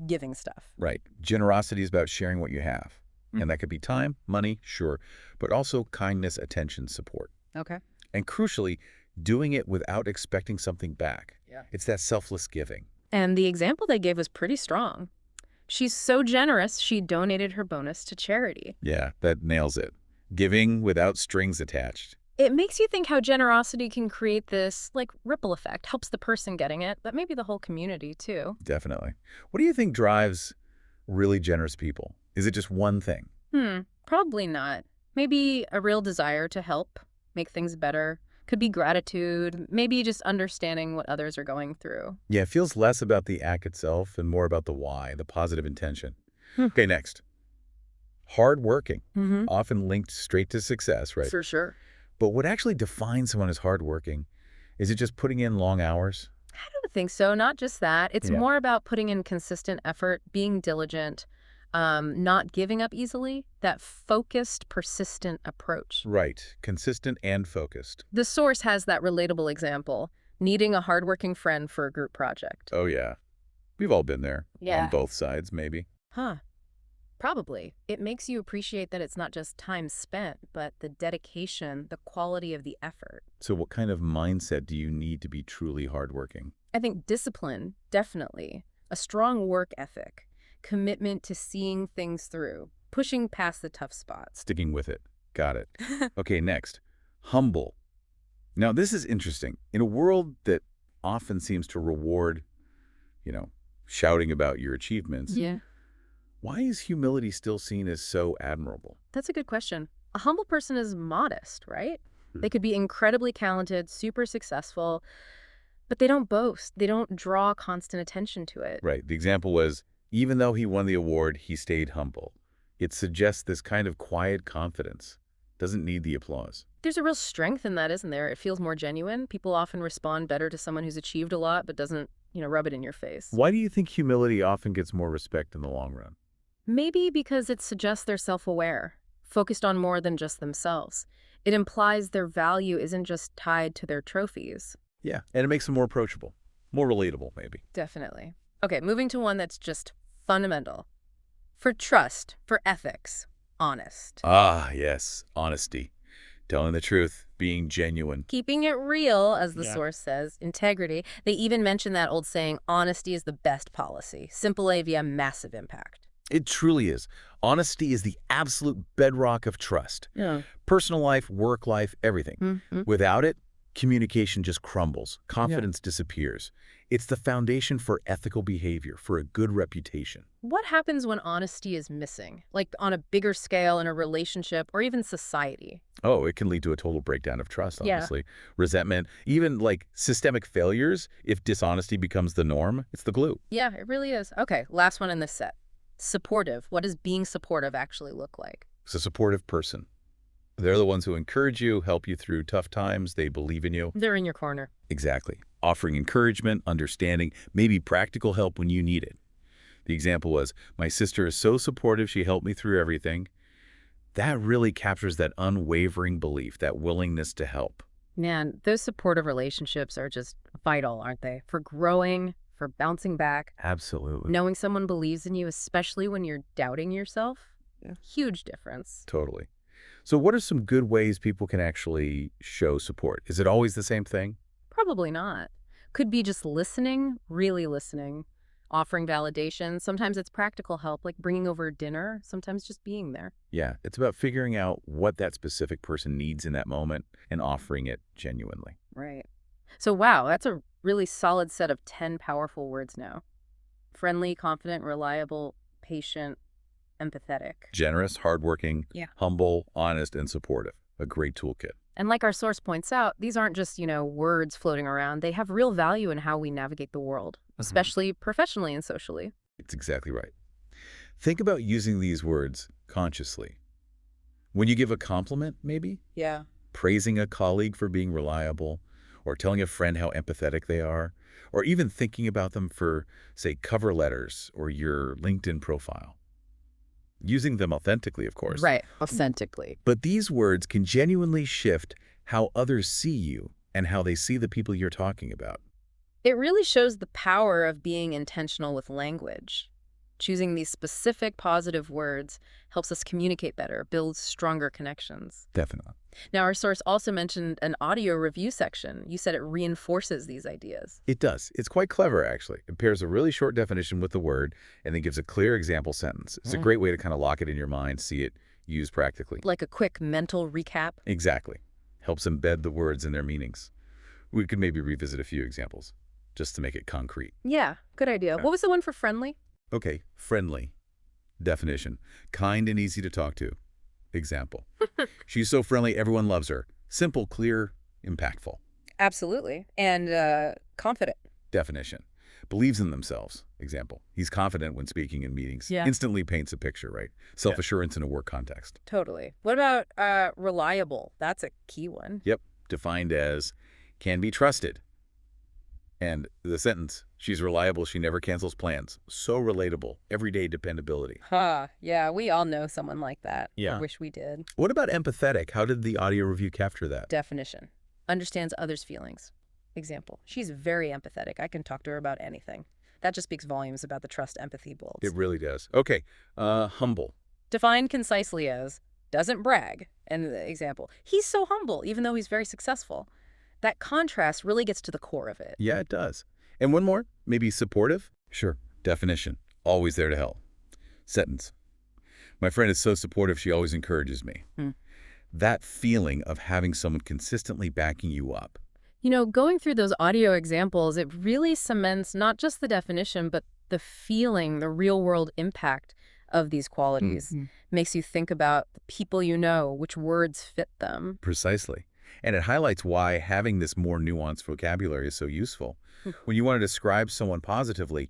giving stuff? Right. Generosity is about sharing what you have. And that could be time, money, sure, but also kindness, attention, support. Okay. And crucially, doing it without expecting something back. Yeah. It's that selfless giving. And the example they gave was pretty strong. She's so generous, she donated her bonus to charity. Yeah, that nails it. Giving without strings attached. It makes you think how generosity can create this, ripple effect. Helps the person getting it, but maybe the whole community, too. Definitely. What do you think drives really generous people? Is it just one thing? Probably not. Maybe a real desire to help, make things better. Could be gratitude, maybe just understanding what others are going through. Yeah, it feels less about the act itself and more about the why, the positive intention. Okay, next. Hardworking, often linked straight to success, right? For sure. But what actually defines someone as hardworking? Is it just putting in long hours? I don't think so. Not just that. It's Yeah. more about putting in consistent effort, being diligent, not giving up easily, that focused, persistent approach. Right. Consistent and focused. The source has that relatable example, needing a hardworking friend for a group project. Oh, yeah. We've all been there. Yeah. On both sides, maybe. Huh. Probably. It makes you appreciate that it's not just time spent, but the dedication, the quality of the effort. So what kind of mindset do you need to be truly hardworking? I think discipline, definitely. A strong work ethic, commitment to seeing things through, pushing past the tough spots. Sticking with it. Got it. Okay, next. Humble. Now, this is interesting. In a world that often seems to reward, shouting about your achievements, Yeah. Why is humility still seen as so admirable? That's a good question. A humble person is modest, right? Hmm. They could be incredibly talented, super successful, but they don't boast. They don't draw constant attention to it. Right. The example was, even though he won the award, he stayed humble. It suggests this kind of quiet confidence. Doesn't need the applause. There's a real strength in that, isn't there? It feels more genuine. People often respond better to someone who's achieved a lot but doesn't, rub it in your face. Why do you think humility often gets more respect in the long run? Maybe because it suggests they're self-aware, focused on more than just themselves. It implies their value isn't just tied to their trophies. Yeah, and it makes them more approachable, more relatable, maybe. Definitely. Okay, moving to one that's just fundamental. For trust, for ethics, honest. Ah, yes, honesty. Telling the truth, being genuine. Keeping it real, as the Yeah. source says, integrity. They even mention that old saying, honesty is the best policy. Simple AVM, massive impact. It truly is. Honesty is the absolute bedrock of trust. Yeah. Personal life, work life, everything. Mm-hmm. Without it, communication just crumbles. Confidence disappears. It's the foundation for ethical behavior, for a good reputation. What happens when honesty is missing? Like on a bigger scale in a relationship or even society? Oh, it can lead to a total breakdown of trust, Yeah. honestly. Resentment, even like systemic failures. If dishonesty becomes the norm, it's the glue. Yeah, it really is. Okay, last one in this set. Supportive. What does being supportive actually look like? It's a supportive person. They're the ones who encourage you, help you through tough times. They believe in you. They're in your corner. Exactly. Offering encouragement, understanding, maybe practical help when you need it. The example was, my sister is so supportive, she helped me through everything. That really captures that unwavering belief, that willingness to help. Man, those supportive relationships are just vital, aren't they? For growing, for bouncing back, Absolutely. knowing someone believes in you, especially when you're doubting yourself. Yeah. Huge difference. Totally. So what are some good ways people can actually show support? Is it always the same thing? Probably not. Could be just listening, really listening, offering validation. Sometimes it's practical help, like bringing over dinner, sometimes just being there. Yeah, it's about figuring out what that specific person needs in that moment and offering it genuinely. Right. So, wow, that's a really solid set of 10 powerful words now. Friendly, confident, reliable, patient, empathetic. Generous, hardworking, Yeah. humble, honest, and supportive. A great toolkit. And like our source points out, these aren't just, words floating around. They have real value in how we navigate the world, especially professionally and socially. It's exactly right. Think about using these words consciously. When you give a compliment, maybe, Yeah. praising a colleague for being reliable, or telling a friend how empathetic they are, or even thinking about them for, say, cover letters or your LinkedIn profile. Using them authentically, of course. Right. Authentically. But these words can genuinely shift how others see you and how they see the people you're talking about. It really shows the power of being intentional with language. Choosing these specific positive words helps us communicate better, builds stronger connections. Definitely. Now, our source also mentioned an audio review section. You said it reinforces these ideas. It does. It's quite clever, actually. It pairs a really short definition with the word and then gives a clear example sentence. It's a great way to kind of lock it in your mind, see it used practically. Like a quick mental recap. Exactly. Helps embed the words in their meanings. We could maybe revisit a few examples just to make it concrete. Yeah, good idea. Yeah. What was the one for friendly? Okay, friendly. Definition. Kind and easy to talk to. Example. She's so friendly, everyone loves her. Simple, clear, impactful. Absolutely. And confident. Definition. Believes in themselves. Example. He's confident when speaking in meetings. Yeah. Instantly paints a picture, right? Self-assurance in a work context. Totally. What about reliable? That's a key one. Yep. Defined as can be trusted. And the sentence, she's reliable, she never cancels plans. So relatable. Everyday dependability. Yeah, we all know someone like that. Yeah. I wish we did. What about empathetic? How did the audio review capture that? Definition. Understands others' feelings. Example. She's very empathetic. I can talk to her about anything. That just speaks volumes about the trust empathy builds. It really does. Okay. Humble. Defined concisely as doesn't brag. And the example. He's so humble, even though he's very successful. That contrast really gets to the core of it. Yeah, it does. And one more, maybe supportive? Sure. Definition. Always there to help. Sentence. My friend is so supportive, she always encourages me. That feeling of having someone consistently backing you up. Going through those audio examples, it really cements not just the definition, but the feeling, the real-world impact of these qualities. Makes you think about the people you know, which words fit them. Precisely. And it highlights why having this more nuanced vocabulary is so useful. When you want to describe someone positively,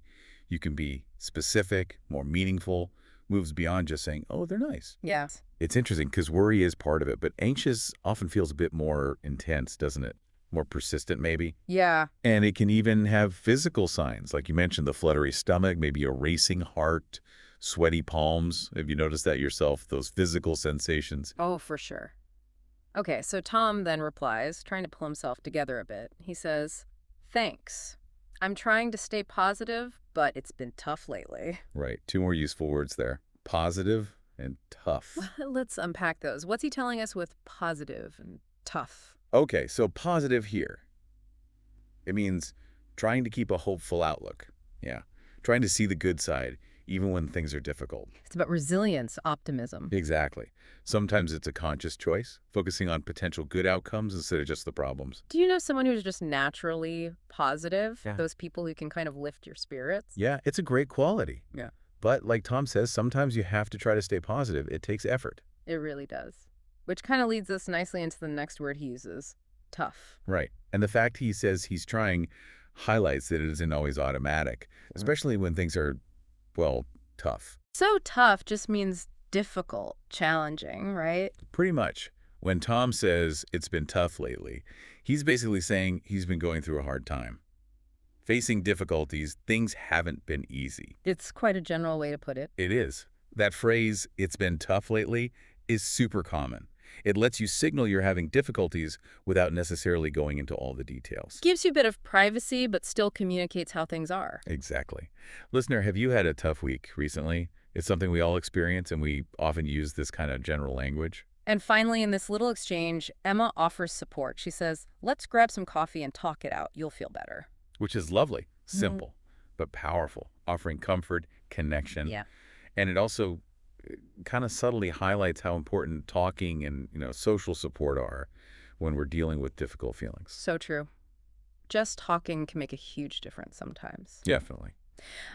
you can be specific, more meaningful, moves beyond just saying, oh, they're nice. Yeah. It's interesting because worry is part of it, but anxious often feels a bit more intense, doesn't it? More persistent, maybe. Yeah. And it can even have physical signs, like you mentioned, the fluttery stomach, maybe a racing heart, sweaty palms. Have you noticed that yourself, those physical sensations? Oh, for sure. Okay, so Tom then replies, trying to pull himself together a bit. He says, "Thanks. I'm trying to stay positive, but it's been tough lately." Right. Two more useful words there. Positive and tough. Let's unpack those. What's he telling us with positive and tough? Okay, so positive here. It means trying to keep a hopeful outlook. Yeah. Trying to see the good side, even when things are difficult. It's about resilience, optimism. Exactly. Sometimes it's a conscious choice, focusing on potential good outcomes instead of just the problems. Do you know someone who's just naturally positive? Yeah. Those people who can kind of lift your spirits? Yeah, it's a great quality. Yeah. But like Tom says, sometimes you have to try to stay positive. It takes effort. It really does. Which kind of leads us nicely into the next word he uses, tough. Right. And the fact he says he's trying highlights that it isn't always automatic, especially when things are, well, tough. So tough just means difficult, challenging, right? Pretty much. When Tom says it's been tough lately, he's basically saying he's been going through a hard time. Facing difficulties, things haven't been easy. It's quite a general way to put it. It is. That phrase, it's been tough lately, is super common. It lets you signal you're having difficulties without necessarily going into all the details. Gives you a bit of privacy, but still communicates how things are. Exactly. Listener, have you had a tough week recently? It's something we all experience, and we often use this kind of general language. And finally, in this little exchange, Emma offers support. She says, "Let's grab some coffee and talk it out. You'll feel better." Which is lovely, simple, but powerful, offering comfort, connection. Yeah. And it also kind of subtly highlights how important talking and, social support are when we're dealing with difficult feelings. So true. Just talking can make a huge difference sometimes. Definitely.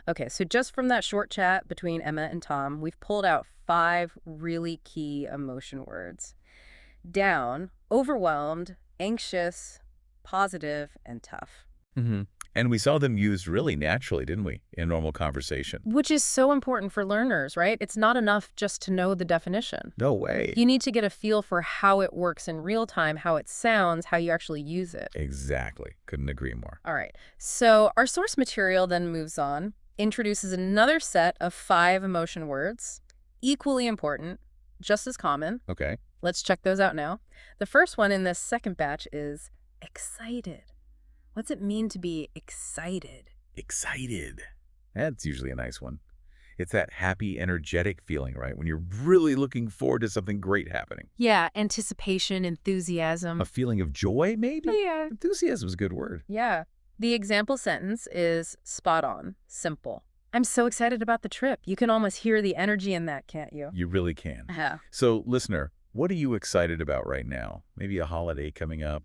Okay, so just from that short chat between Emma and Tom, we've pulled out 5 really key emotion words. Down, overwhelmed, anxious, positive, and tough. And we saw them used really naturally, didn't we, in normal conversation? Which is so important for learners, right? It's not enough just to know the definition. No way. You need to get a feel for how it works in real time, how it sounds, how you actually use it. Exactly. Couldn't agree more. All right. So our source material then moves on, introduces another set of 5 emotion words, equally important, just as common. Okay. Let's check those out now. The first one in this second batch is excited. What's it mean to be excited? Excited. That's usually a nice one. It's that happy, energetic feeling, right? When you're really looking forward to something great happening. Yeah, anticipation, enthusiasm. A feeling of joy, maybe? Yeah. Enthusiasm is a good word. Yeah. The example sentence is spot on, simple. I'm so excited about the trip. You can almost hear the energy in that, can't you? You really can. Yeah. So, listener, what are you excited about right now? Maybe a holiday coming up,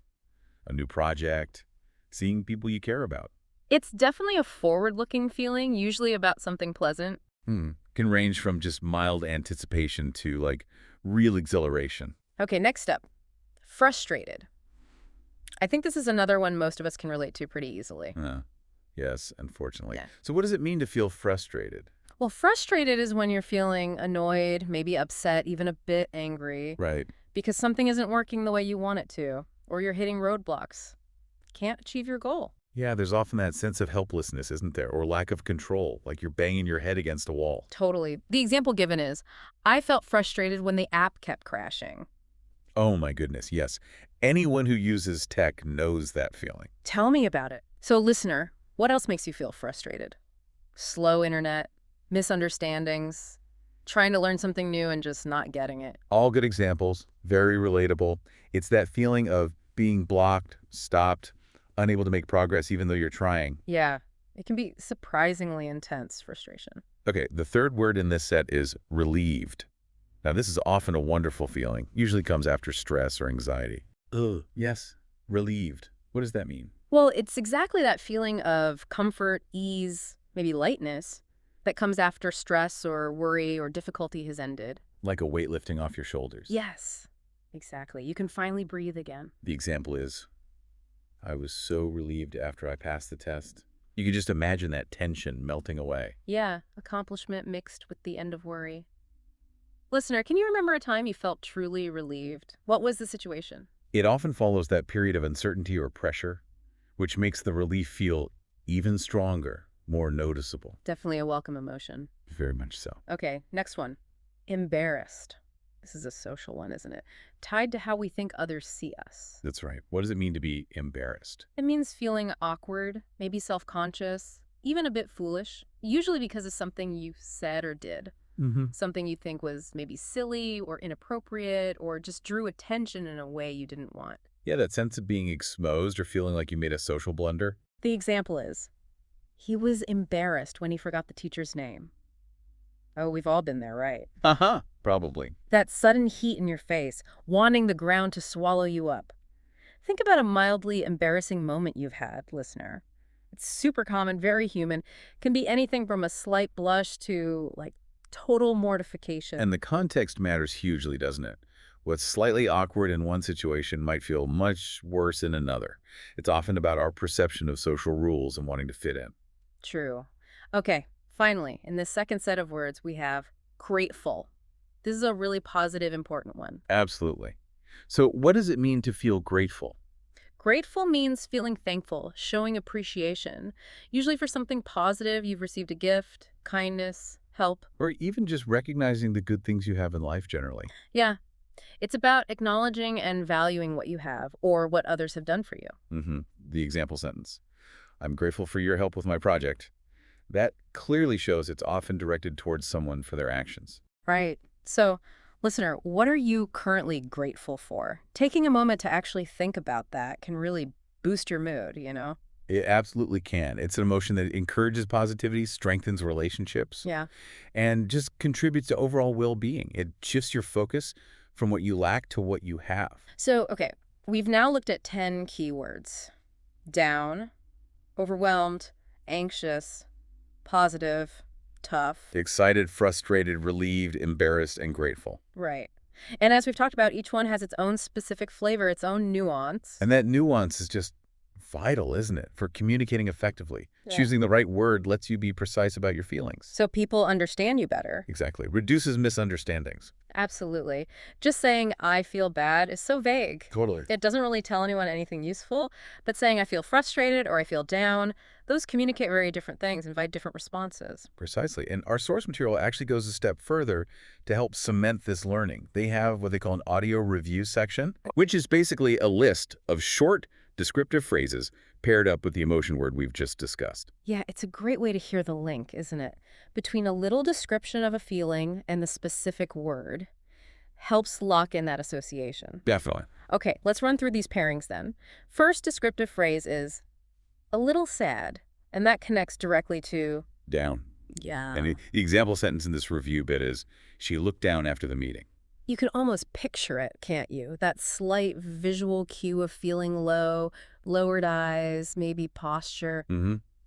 a new project, seeing people you care about. It's definitely a forward-looking feeling, usually about something pleasant. Can range from just mild anticipation to, like, real exhilaration. Okay, next step. Frustrated. I think this is another one most of us can relate to pretty easily. Yes, unfortunately. Yeah. So what does it mean to feel frustrated? Well, frustrated is when you're feeling annoyed, maybe upset, even a bit angry. Right. Because something isn't working the way you want it to, or you're hitting roadblocks. Can't achieve your goal. Yeah, there's often that sense of helplessness, isn't there? Or lack of control, like you're banging your head against a wall. Totally. The example given is, I felt frustrated when the app kept crashing. Oh my goodness, yes. Anyone who uses tech knows that feeling. Tell me about it. So listener, what else makes you feel frustrated? Slow internet, misunderstandings, trying to learn something new and just not getting it. All good examples, very relatable. It's that feeling of being blocked, stopped, unable to make progress even though you're trying. Yeah, it can be surprisingly intense frustration. Okay, the third word in this set is relieved. Now, this is often a wonderful feeling. Usually comes after stress or anxiety. Yes, relieved. What does that mean? Well, it's exactly that feeling of comfort, ease, maybe lightness. that comes after stress or worry or difficulty has ended. Like a weight lifting off your shoulders. Yes, exactly. You can finally breathe again. The example is, I was so relieved after I passed the test. You can just imagine that tension melting away. Yeah, accomplishment mixed with the end of worry. Listener, can you remember a time you felt truly relieved? What was the situation? It often follows that period of uncertainty or pressure, which makes the relief feel even stronger, more noticeable. Definitely a welcome emotion. Very much so. Okay, next one. Embarrassed. This is a social one, isn't it? Tied to how we think others see us. That's right. What does it mean to be embarrassed? It means feeling awkward, maybe self-conscious, even a bit foolish, usually because of something you said or did. Something you think was maybe silly or inappropriate or just drew attention in a way you didn't want. Yeah, that sense of being exposed or feeling like you made a social blunder. The example is, he was embarrassed when he forgot the teacher's name. Oh, we've all been there, right? Uh-huh. Probably. That sudden heat in your face, wanting the ground to swallow you up. Think about a mildly embarrassing moment you've had, listener. It's super common, very human. Can be anything from a slight blush to, like, total mortification. And the context matters hugely, doesn't it? What's slightly awkward in one situation might feel much worse in another. It's often about our perception of social rules and wanting to fit in. True. Okay, finally, in this second set of words, we have grateful. This is a really positive, important one. Absolutely. So what does it mean to feel grateful? Grateful means feeling thankful, showing appreciation, usually for something positive. You've received a gift, kindness, help. Or even just recognizing the good things you have in life generally. Yeah, it's about acknowledging and valuing what you have or what others have done for you. The example sentence. I'm grateful for your help with my project. That clearly shows it's often directed towards someone for their actions. Right. So, listener, what are you currently grateful for? Taking a moment to actually think about that can really boost your mood, you know? It absolutely can. It's an emotion that encourages positivity, strengthens relationships, Yeah. and just contributes to overall well-being. It shifts your focus from what you lack to what you have. So, okay, we've now looked at 10 keywords. Down, overwhelmed, anxious, positive, tough. Excited, frustrated, relieved, embarrassed, and grateful. Right. And as we've talked about, each one has its own specific flavor, its own nuance. And that nuance is just vital, isn't it, for communicating effectively? Yeah. Choosing the right word lets you be precise about your feelings. So people understand you better. Exactly. Reduces misunderstandings. Absolutely. Just saying, I feel bad is so vague. Totally. It doesn't really tell anyone anything useful, but saying I feel frustrated or I feel down, those communicate very different things, invite different responses. Precisely. And our source material actually goes a step further to help cement this learning. They have what they call an audio review section, which is basically a list of short, descriptive phrases paired up with the emotion word we've just discussed. Yeah, it's a great way to hear the link, isn't it? Between a little description of a feeling and the specific word helps lock in that association. Definitely. Okay, let's run through these pairings then. First descriptive phrase is a little sad, and that connects directly to Down. yeah. And the example sentence in this review bit is, she looked down after the meeting. You can almost picture it, can't you? That slight visual cue of feeling low, lowered eyes, maybe posture.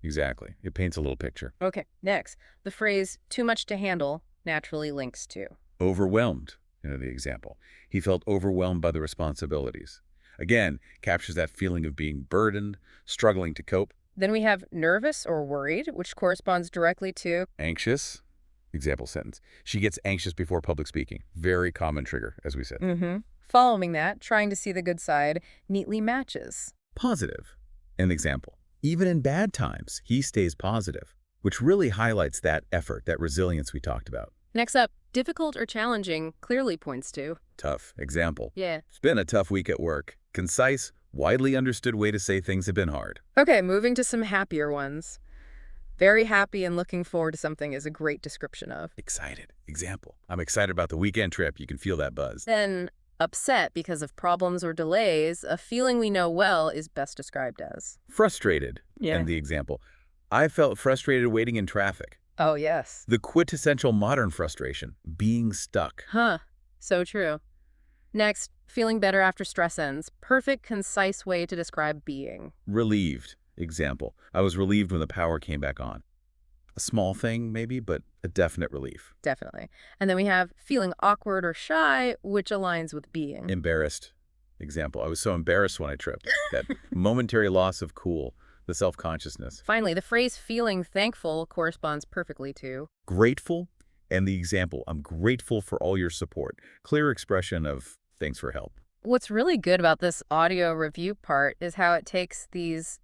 Exactly. It paints a little picture. Okay, next. The phrase too much to handle naturally links to Overwhelmed, the example. He felt overwhelmed by the responsibilities. Again, captures that feeling of being burdened, struggling to cope. Then we have nervous or worried, which corresponds directly to Anxious, example sentence. She gets anxious before public speaking. Very common trigger, as we said. Following that, trying to see the good side neatly matches. Positive, an example. Even in bad times, he stays positive, which really highlights that effort, that resilience we talked about. Next up, difficult or challenging clearly points to Tough, example. yeah. It's been a tough week at work. Concise, widely understood way to say things have been hard. Okay, moving to some happier ones. Very happy and looking forward to something is a great description of. Excited, example. I'm excited about the weekend trip. You can feel that buzz. Then upset because of problems or delays, a feeling we know well is best described as. Frustrated, and the example. I felt frustrated waiting in traffic. Oh, yes. The quintessential modern frustration, being stuck. Huh. So true. Next, feeling better after stress ends. Perfect, concise way to describe being. Relieved, example. I was relieved when the power came back on. A small thing, maybe, but a definite relief. Definitely. And then we have feeling awkward or shy, which aligns with being. Embarrassed. Example, I was so embarrassed when I tripped. That momentary loss of cool, the self-consciousness. Finally, the phrase feeling thankful corresponds perfectly to. Grateful, and the example, I'm grateful for all your support. Clear expression of thanks for help. What's really good about this audio review part is how it takes these,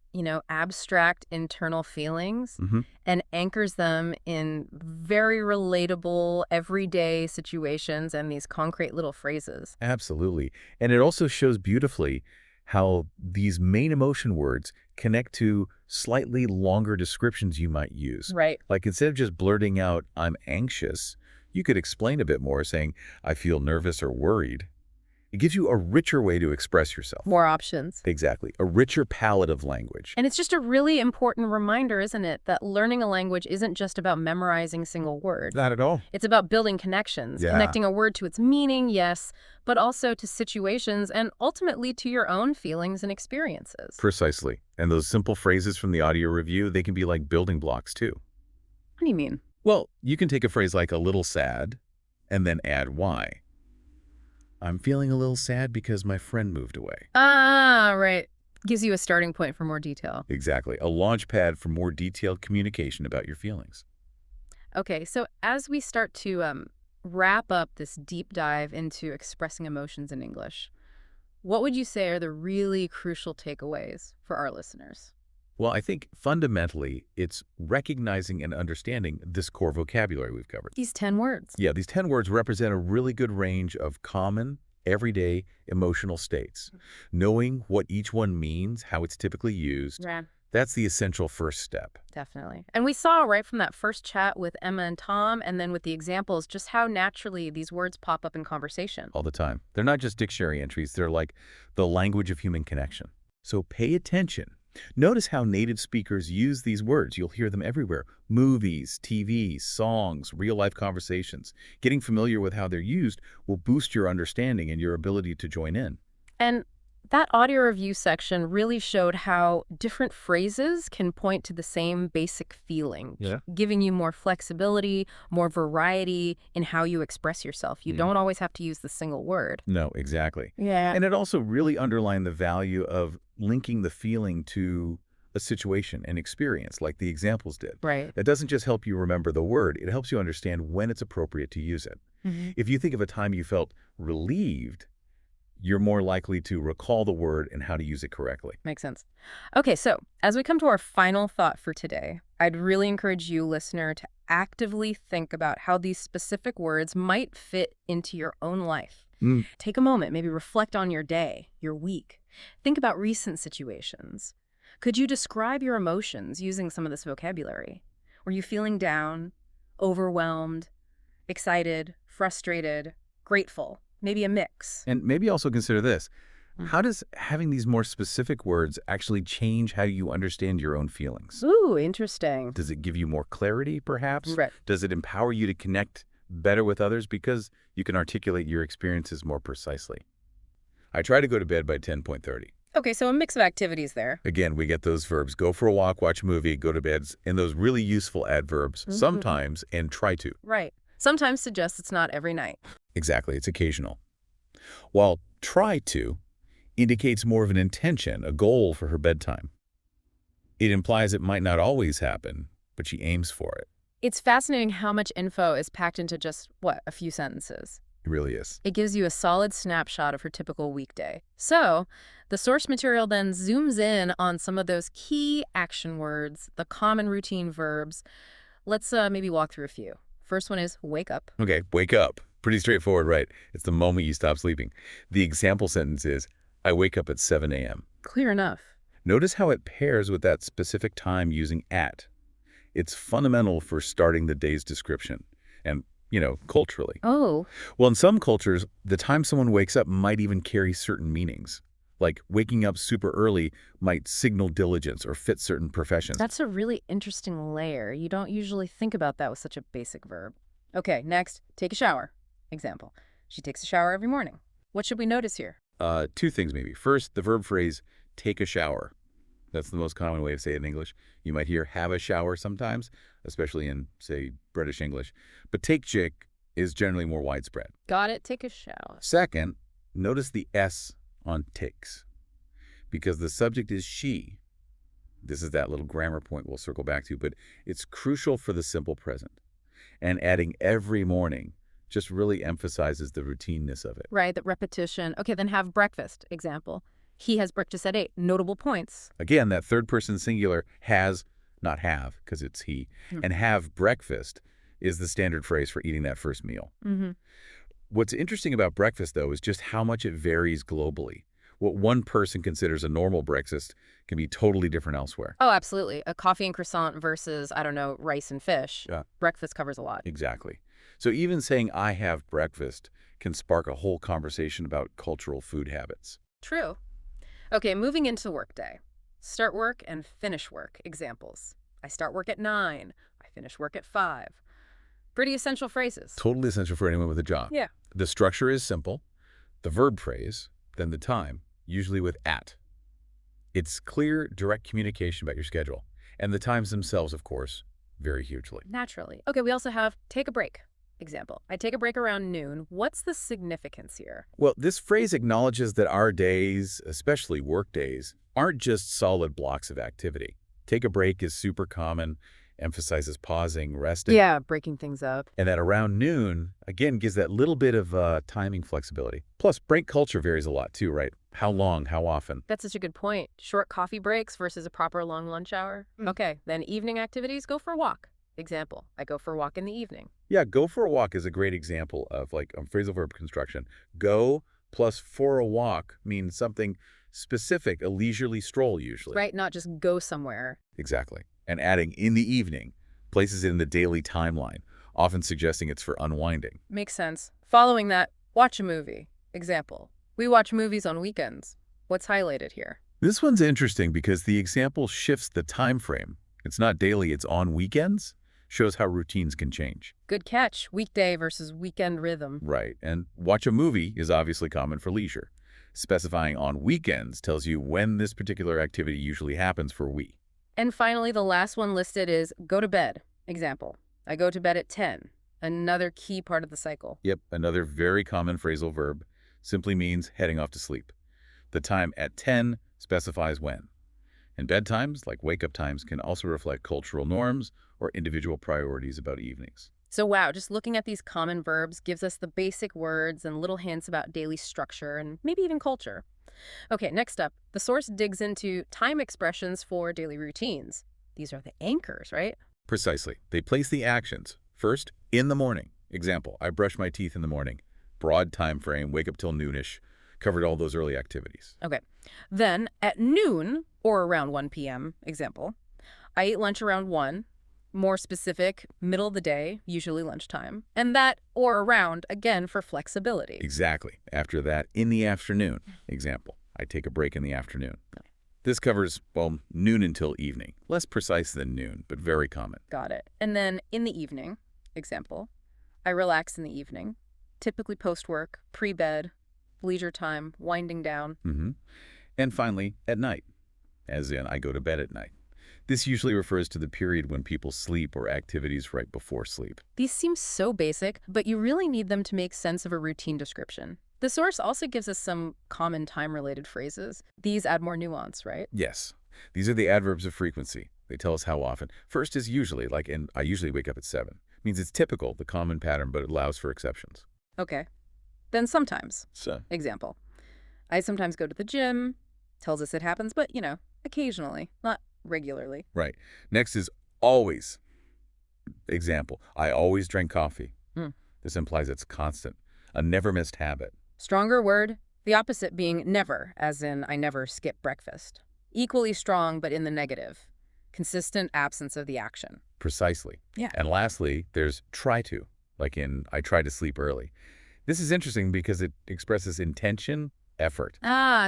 abstract internal feelings and anchors them in very relatable, everyday situations and these concrete little phrases. Absolutely. And it also shows beautifully how these main emotion words connect to slightly longer descriptions you might use. Right. Like instead of just blurting out, I'm anxious, you could explain a bit more saying, I feel nervous or worried. It gives you a richer way to express yourself. More options. Exactly. A richer palette of language. And it's just a really important reminder, isn't it, that learning a language isn't just about memorizing single words. Not at all. It's about building connections, Yeah. connecting a word to its meaning, yes, but also to situations and ultimately to your own feelings and experiences. Precisely. And those simple phrases from the audio review, they can be like building blocks too. What do you mean? Well, you can take a phrase like a little sad and then add why. I'm feeling a little sad because my friend moved away. Ah, right. Gives you a starting point for more detail. Exactly. A launch pad for more detailed communication about your feelings. Okay, so as we start to wrap up this deep dive into expressing emotions in English, what would you say are the really crucial takeaways for our listeners? Well, I think fundamentally, it's recognizing and understanding this core vocabulary we've covered. These 10 words. Yeah, these 10 words represent a really good range of common, everyday emotional states. Knowing what each one means, how it's typically used, Yeah, that's the essential first step. definitely. And we saw right from that first chat with Emma and Tom, and then with the examples, just how naturally these words pop up in conversation. All the time. They're not just dictionary entries, they're like the language of human connection. So pay attention. Notice how native speakers use these words. You'll hear them everywhere. Movies, TV, songs, real-life conversations. Getting familiar with how they're used will boost your understanding and your ability to join in. And that audio review section really showed how different phrases can point to the same basic feeling, Yeah. giving you more flexibility, more variety in how you express yourself. You don't always have to use the single word. No, exactly. Yeah. And it also really underlined the value of linking the feeling to a situation and experience, like the examples did. Right. That doesn't just help you remember the word, it helps you understand when it's appropriate to use it. If you think of a time you felt relieved, you're more likely to recall the word and how to use it correctly. Makes sense. Okay, so as we come to our final thought for today, I'd really encourage you, listener, to actively think about how these specific words might fit into your own life. Take a moment, maybe reflect on your day, your week. Think about recent situations. Could you describe your emotions using some of this vocabulary? Were you feeling down, overwhelmed, excited, frustrated, grateful? Maybe a mix. And maybe also consider this. How does having these more specific words actually change how you understand your own feelings? Ooh, interesting. Does it give you more clarity, perhaps? Right. Does it empower you to connect better with others because you can articulate your experiences more precisely? I try to go to bed by 10:30. Okay, so a mix of activities there. Again, we get those verbs, go for a walk, watch a movie, go to bed, and those really useful adverbs, sometimes, and try to. Right. Sometimes suggests it's not every night. Exactly, it's occasional. While try to indicates more of an intention, a goal for her bedtime. It implies it might not always happen, but she aims for it. It's fascinating how much info is packed into just, a few sentences. It really is. It gives you a solid snapshot of her typical weekday. So, the source material then zooms in on some of those key action words, the common routine verbs. Let's maybe walk through a few. First one is wake up. Okay, wake up. Pretty straightforward, right? It's the moment you stop sleeping. The example sentence is, I wake up at 7 a.m. Clear enough. Notice how it pairs with that specific time using at. It's fundamental for starting the day's description and, culturally. Oh. Well, in some cultures, the time someone wakes up might even carry certain meanings. Like waking up super early might signal diligence or fit certain professions. That's a really interesting layer. You don't usually think about that with such a basic verb. Okay, next, take a shower. Example, she takes a shower every morning. What should we notice here? Two things maybe. First, the verb phrase, take a shower. That's the most common way of saying it in English. You might hear have a shower sometimes, especially in, say, British English. But take chick is generally more widespread. Got it. Take a shower. Second, notice the S on takes, because the subject is she. This is that little grammar point we'll circle back to, but it's crucial for the simple present. And adding every morning just really emphasizes the routineness of it. Right, that repetition. Okay, then have breakfast. Example. He has breakfast at 8. Notable points. Again, that third person singular has, not have, because it's he, and have breakfast is the standard phrase for eating that first meal. Mm-hmm. What's interesting about breakfast, though, is just how much it varies globally. What one person considers a normal breakfast can be totally different elsewhere. Oh, absolutely. A coffee and croissant versus, I don't know, rice and fish. Yeah. Breakfast covers a lot. Exactly. So even saying I have breakfast can spark a whole conversation about cultural food habits. True. Okay, moving into workday. Start work and finish work. Examples. I start work at 9. I finish work at 5. Pretty essential phrases. Totally essential for anyone with a job. Yeah. The structure is simple. The verb phrase, then the time, usually with at. It's clear, direct communication about your schedule. And the times themselves, of course, vary hugely. Naturally. Okay, we also have take a break. Example. I take a break around noon. What's the significance here? Well, this phrase acknowledges that our days, especially work days, aren't just solid blocks of activity. Take a break is super common, emphasizes pausing, resting. Yeah, breaking things up. And that around noon, again, gives that little bit of timing flexibility. Plus, break culture varies a lot too, right? How long, how often? That's such a good point. Short coffee breaks versus a proper long lunch hour. Okay, then evening activities, go for a walk. Example, I go for a walk in the evening. Yeah, go for a walk is a great example of like phrasal verb construction. Go plus for a walk means something specific, a leisurely stroll usually. Right, not just go somewhere. Exactly. And adding in the evening places it in the daily timeline, often suggesting it's for unwinding. Makes sense. Following that, watch a movie. Example, we watch movies on weekends. What's highlighted here? This one's interesting because the example shifts the time frame. It's not daily, it's on weekends. Shows how routines can change. Good catch. Weekday versus weekend rhythm. Right. And watch a movie is obviously common for leisure. Specifying on weekends tells you when this particular activity usually happens for we. And finally, the last one listed is go to bed. Example, I go to bed at 10. Another key part of the cycle. Yep, another very common phrasal verb simply means heading off to sleep. The time at 10 specifies when. And bedtimes, like wake-up times, can also reflect cultural norms or individual priorities about evenings. So wow, just looking at these common verbs gives us the basic words and little hints about daily structure and maybe even culture. Okay, next up, the source digs into time expressions for daily routines. These are the anchors, right? Precisely. They place the actions. First, in the morning. Example, I brush my teeth in the morning. Broad time frame, wake up till noonish. Covered all those early activities. Okay. Then at noon or around 1 p.m., example, I ate lunch around 1. More specific, middle of the day, usually lunchtime. And that or around, again, for flexibility. Exactly. After that, in the afternoon. Example, I take a break in the afternoon. This covers, well, noon until evening. Less precise than noon, but very common. Got it. And then in the evening, example, I relax in the evening, typically post-work, pre-bed, leisure time, winding down. And finally, at night, as in I go to bed at night. This usually refers to the period when people sleep or activities right before sleep. These seem so basic, but you really need them to make sense of a routine description. The source also gives us some common time-related phrases. These add more nuance, right? Yes. These are the adverbs of frequency. They tell us how often. First is usually, like in I usually wake up at 7. Means it's typical, the common pattern, but it allows for exceptions. Okay. Then sometimes. So, Example, I sometimes go to the gym. Tells us it happens, but, occasionally, not regularly. right. Next is always. Example, I always drink coffee. This implies it's constant, a never-missed habit. Stronger word, the opposite being never, as in I never skip breakfast. Equally strong, but in the negative. Consistent absence of the action. Precisely. Yeah. And lastly, there's try to, like in I try to sleep early. This is interesting because it expresses intention, effort.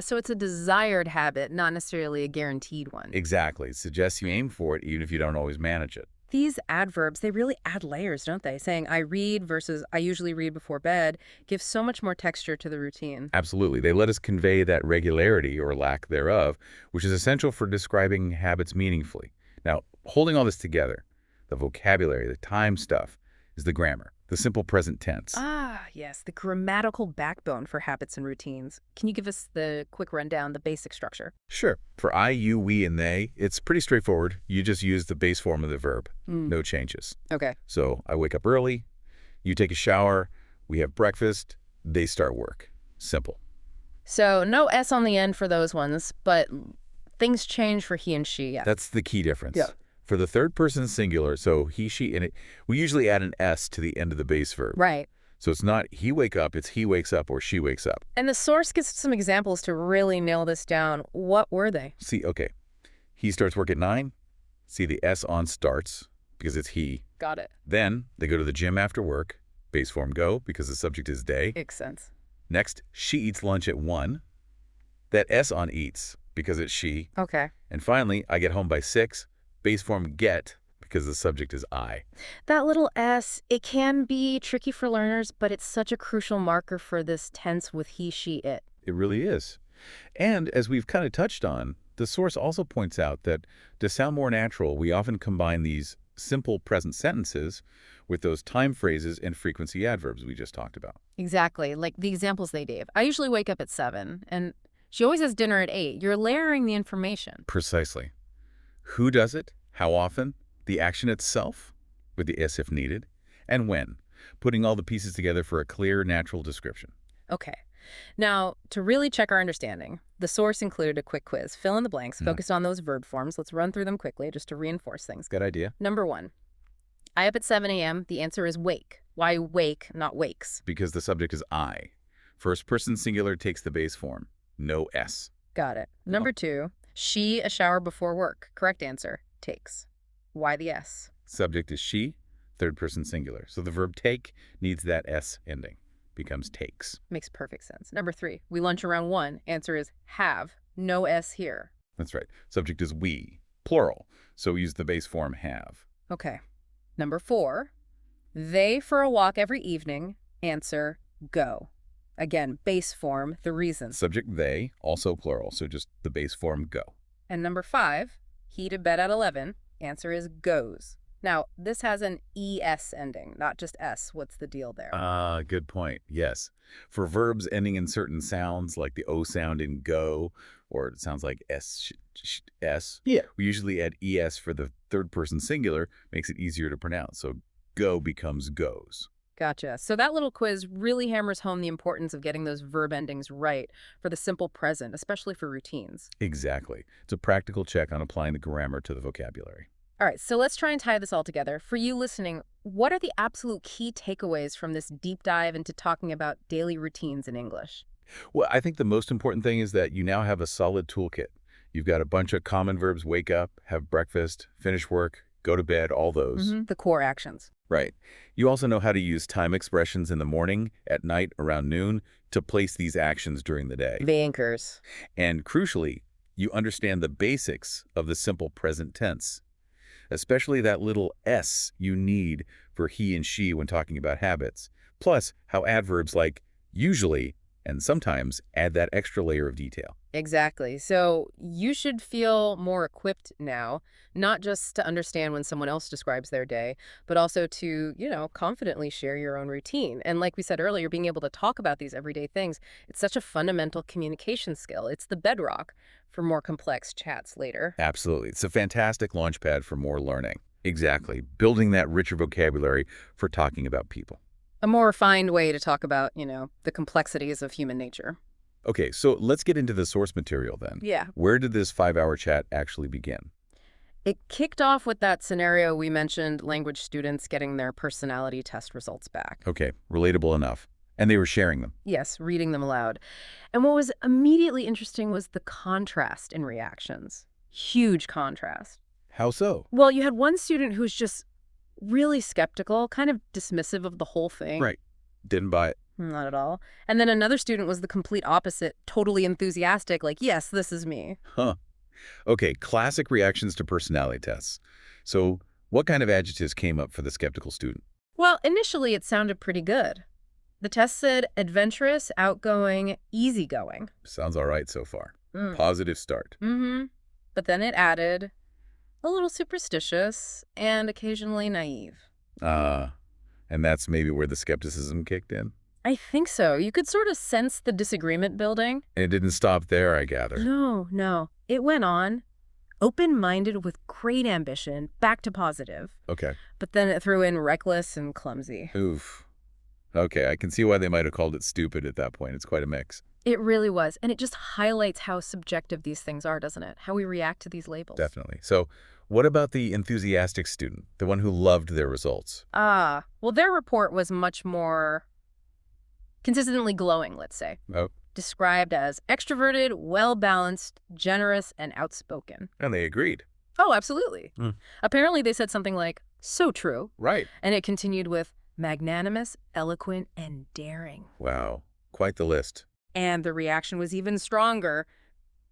So it's a desired habit, not necessarily a guaranteed one. Exactly. It suggests you aim for it even if you don't always manage it. These adverbs, they really add layers, don't they? Saying I read versus I usually read before bed gives so much more texture to the routine. Absolutely. They let us convey that regularity or lack thereof, which is essential for describing habits meaningfully. Now, holding all this together, the vocabulary, the time stuff, is the grammar, the simple present tense. Ah, yes, the grammatical backbone for habits and routines. Can you give us the quick rundown, the basic structure? Sure. For I, you, we, and they, it's pretty straightforward. You just use the base form of the verb. Mm. No changes. Okay. So I wake up early, you take a shower, we have breakfast, they start work. Simple. So no S on the end for those ones, but things change for he and she. Yeah. That's the key difference. Yeah. For the third person singular, so he, she, and it, we usually add an S to the end of the base verb. Right. So it's not he wake up, it's he wakes up or she wakes up. And the source gives some examples to really nail this down. What were they? See, okay. He starts work at 9. See, the S on starts because it's he. Got it. Then they go to the gym after work. Base form go because the subject is they. Makes sense. Next, she eats lunch at 1. That S on eats because it's she. Okay. And finally, I get home by 6. Base form get because the subject is I. That little S, it can be tricky for learners, but it's such a crucial marker for this tense with he, she, it. It really is. And as we've kind of touched on, the source also points out that to sound more natural, we often combine these simple present sentences with those time phrases and frequency adverbs we just talked about. Exactly. Like the examples they gave. I usually wake up at 7, and she always has dinner at 8. You're layering the information. Precisely. Who does it? How often? The action itself, with the S if needed, and when, putting all the pieces together for a clear, natural description. Okay. Now, to really check our understanding, the source included a quick quiz. Fill in the blanks, focused on those verb forms. Let's run through them quickly just to reinforce things. Good idea. Number 1, I up at 7 a.m. The answer is wake. Why wake, not wakes? Because the subject is I. First person singular takes the base form. No S. Got it. Number 2, she a shower before work. Correct answer, takes. Why the S? Subject is she, third person singular. So the verb take needs that S ending. Becomes takes. Makes perfect sense. Number 3, we lunch around 1. Answer is have. No S here. That's right. Subject is we, plural. So we use the base form have. Okay. Number 4, they for a walk every evening. Answer go. Again, base form, the reason. Subject they, also plural. So just the base form go. And number 5, he to bed at 11. Answer is goes. Now, this has an ES ending, not just S. What's the deal there? Good point. Yes. For verbs ending in certain sounds, like the O sound in go, or it sounds like S, Yeah. we usually add ES for the third person singular, makes it easier to pronounce. So go becomes goes. Gotcha. So that little quiz really hammers home the importance of getting those verb endings right for the simple present, especially for routines. Exactly. It's a practical check on applying the grammar to the vocabulary. All right, so let's try and tie this all together. For you listening, what are the absolute key takeaways from this deep dive into talking about daily routines in English? Well, I think the most important thing is that you now have a solid toolkit. You've got a bunch of common verbs: wake up, have breakfast, finish work, go to bed, all those. The core actions. Right. You also know how to use time expressions in the morning, at night, around noon, to place these actions during the day. The anchors. And crucially, you understand the basics of the simple present tense, especially that little S you need for he and she when talking about habits, plus how adverbs like usually and sometimes add that extra layer of detail. Exactly. So you should feel more equipped now, not just to understand when someone else describes their day, but also to, confidently share your own routine. And like we said earlier, being able to talk about these everyday things, it's such a fundamental communication skill. It's the bedrock for more complex chats later. Absolutely. It's a fantastic launch pad for more learning. Exactly. Building that richer vocabulary for talking about people. A more refined way to talk about, the complexities of human nature. Okay, so let's get into the source material then. Yeah. Where did this 5-hour chat actually begin? It kicked off with that scenario we mentioned, language students getting their personality test results back. Okay, relatable enough. And they were sharing them. Yes, reading them aloud. And what was immediately interesting was the contrast in reactions. Huge contrast. How so? Well, you had one student who's just really skeptical, kind of dismissive of the whole thing. Right. Didn't buy it. Not at all. And then another student was the complete opposite, totally enthusiastic, like, yes, this is me. Huh. Okay, classic reactions to personality tests. So What kind of adjectives came up for the skeptical student? Well, initially it sounded pretty good. The test said adventurous, outgoing, easygoing. Sounds all right so far. Mm. Positive start. Mm-hmm. But then it added a little superstitious and occasionally naive. And that's maybe where the skepticism kicked in? I think so. You could sort of sense the disagreement building. And it didn't stop there, I gather. No. It went on. Open-minded with great ambition, back to positive. Okay. But then it threw in reckless and clumsy. Oof. Okay, I can see why they might have called it stupid at that point. It's quite a mix. It really was. And it just highlights how subjective these things are, doesn't it? How we react to these labels. Definitely. So what about the enthusiastic student, the one who loved their results? Well, their report was much more consistently glowing, let's say. Oh. Described as extroverted, well-balanced, generous, and outspoken. And they agreed. Oh, absolutely. Hmm. Apparently they said something like, so true. Right. And it continued with magnanimous, eloquent, and daring. Wow. Quite the list. And the reaction was even stronger.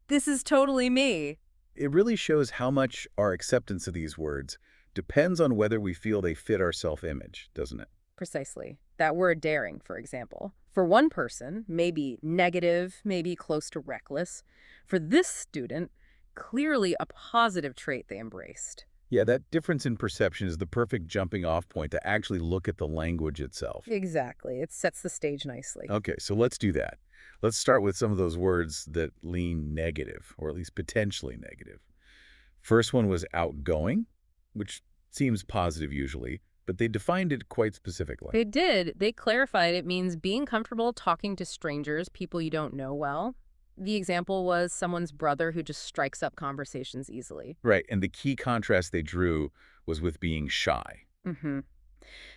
This is totally me. It really shows how much our acceptance of these words depends on whether we feel they fit our self-image, doesn't it? Precisely. That word daring, for example. For one person, maybe negative, maybe close to reckless. For this student, clearly a positive trait they embraced. Yeah, that difference in perception is the perfect jumping off point to actually look at the language itself. Exactly. It sets the stage nicely. Okay, so let's do that. Let's start with some of those words that lean negative, or at least potentially negative. First one was outgoing, which seems positive usually, but they defined it quite specifically. They did. They clarified it means being comfortable talking to strangers, people you don't know well. The example was someone's brother who just strikes up conversations easily. Right, and the key contrast they drew was with being shy. Mm-hmm.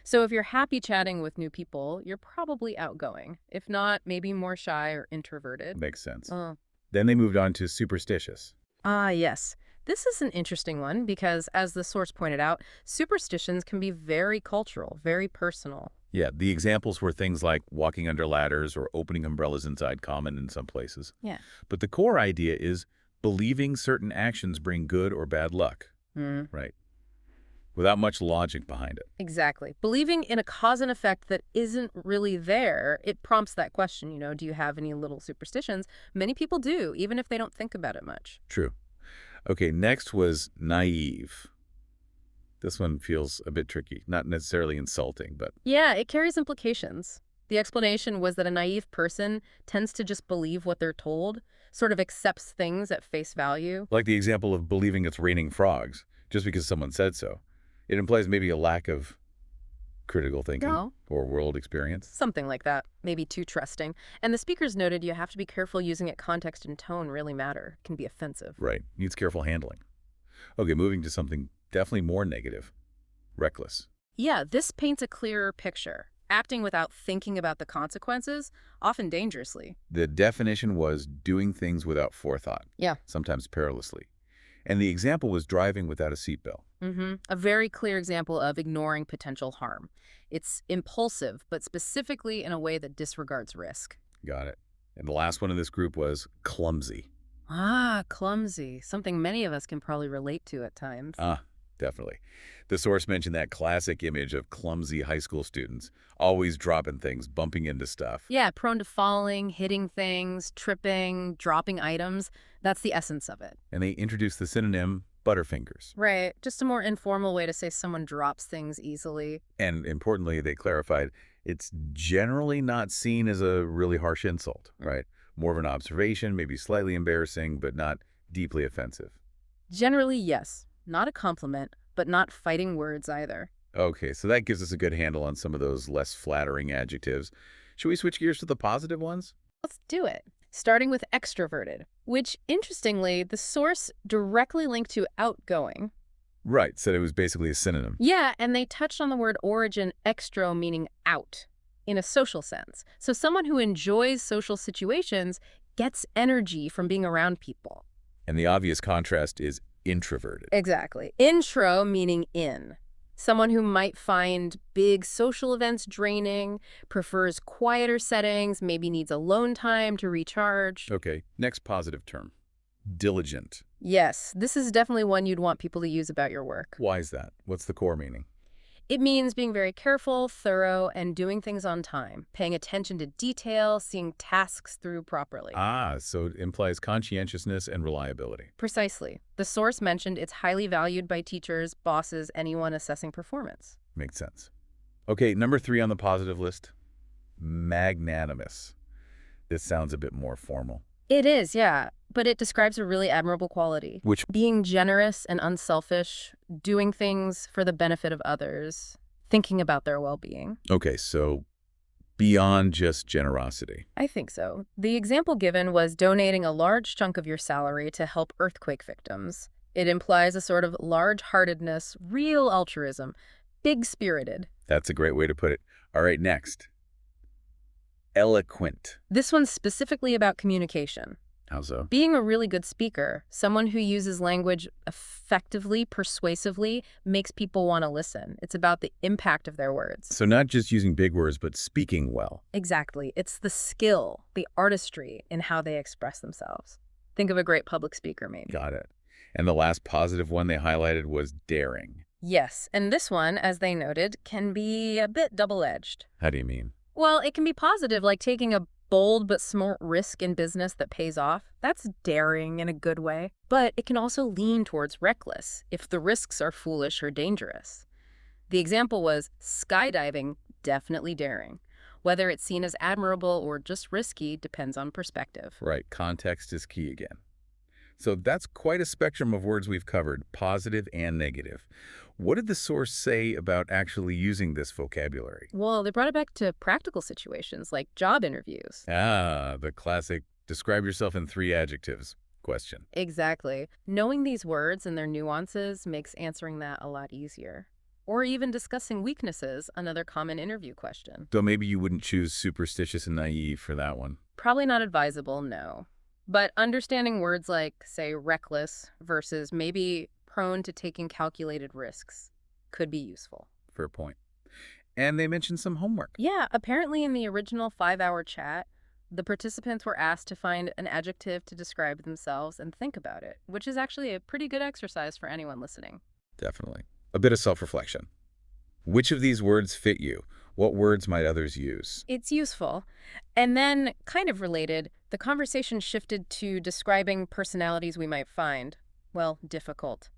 So if you're happy chatting with new people, you're probably outgoing. If not, maybe more shy or introverted. Makes sense. Oh. Then they moved on to superstitious. Yes. This is an interesting one because, as the source pointed out, superstitions can be very cultural, very personal. Yeah, the examples were things like walking under ladders or opening umbrellas inside common in some places. Yeah. But the core idea is believing certain actions bring good or bad luck. Right. Without much logic behind it. Exactly. Believing in a cause and effect that isn't really there, it prompts that question, do you have any little superstitions? Many people do, even if they don't think about it much. True. Okay, next was naive. This one feels a bit tricky, not necessarily insulting, but... Yeah, it carries implications. The explanation was that a naive person tends to just believe what they're told, sort of accepts things at face value. Like the example of believing it's raining frogs, just because someone said so. It implies maybe a lack of critical thinking or world experience. Something like that. Maybe too trusting. And the speakers noted you have to be careful using it. Context and tone really matter. It can be offensive. Right. Needs careful handling. Okay, moving to something definitely more negative. Reckless. Yeah, this paints a clearer picture. Acting without thinking about the consequences, often dangerously. The definition was doing things without forethought. Yeah. Sometimes perilously. And the example was driving without a seatbelt. A very clear example of ignoring potential harm. It's impulsive, but specifically in a way that disregards risk. Got it. And the last one in this group was clumsy. Clumsy. Something many of us can probably relate to at times. Definitely. The source mentioned that classic image of clumsy high school students, always dropping things, bumping into stuff. Yeah, prone to falling, hitting things, tripping, dropping items. That's the essence of it. And they introduced the synonym butterfingers. Right. Just a more informal way to say someone drops things easily. And importantly, they clarified, it's generally not seen as a really harsh insult, right? More of an observation, maybe slightly embarrassing, but not deeply offensive. Generally, yes. Not a compliment, but not fighting words either. Okay, so that gives us a good handle on some of those less flattering adjectives. Should we switch gears to the positive ones? Let's do it. Starting with extroverted, which, interestingly, the source directly linked to outgoing. Right, said it was basically a synonym. Yeah, and they touched on the word origin, extro, meaning out, in a social sense. So someone who enjoys social situations gets energy from being around people. And the obvious contrast is introverted. Exactly. Intro meaning in. Someone who might find big social events draining, prefers quieter settings, maybe needs alone time to recharge. Okay, next positive term. Diligent. Yes, this is definitely one you'd want people to use about your work. Why is that? What's the core meaning? It means being very careful, thorough, and doing things on time, paying attention to detail, seeing tasks through properly. Ah, so it implies conscientiousness and reliability. Precisely. The source mentioned it's highly valued by teachers, bosses, anyone assessing performance. Makes sense. Okay, number 3 on the positive list, magnanimous. This sounds a bit more formal. It is, yeah, but it describes a really admirable quality. Which, Being generous and unselfish, doing things for the benefit of others, thinking about their well-being. okay, so beyond just generosity. I think so. The example given was donating a large chunk of your salary to help earthquake victims. It implies a sort of large-heartedness, real altruism, big-spirited. That's a great way to put it. All right, next. Eloquent. This one's specifically about communication. How so? Being a really good speaker, someone who uses language effectively, persuasively, makes people want to listen. It's about the impact of their words. So not just using big words, but speaking well. Exactly. It's the skill, the artistry in how they express themselves. Think of a great public speaker, maybe. Got it. And the last positive one they highlighted was daring. Yes, and this one, as they noted, can be a bit double-edged. How do you mean? Well, it can be positive, like taking a bold but smart risk in business that pays off. That's daring in a good way. But it can also lean towards reckless if the risks are foolish or dangerous. The example was skydiving, definitely daring. Whether it's seen as admirable or just risky depends on perspective. Right, context is key again. So that's quite a spectrum of words we've covered, positive and negative. What did the source say about actually using this vocabulary? Well, they brought it back to practical situations like job interviews. Ah, the classic describe yourself in 3 adjectives question. Exactly. Knowing these words and their nuances makes answering that a lot easier. Or even discussing weaknesses, another common interview question. So maybe you wouldn't choose superstitious and naive for that one. Probably not advisable, no. But understanding words like, say, reckless versus maybe prone to taking calculated risks could be useful. Fair point. And they mentioned some homework. Yeah, apparently in the original 5-hour chat, the participants were asked to find an adjective to describe themselves and think about it, which is actually a pretty good exercise for anyone listening. Definitely. A bit of self-reflection. Which of these words fit you? What words might others use? It's useful. And then, kind of related, the conversation shifted to describing personalities we might find, well, difficult.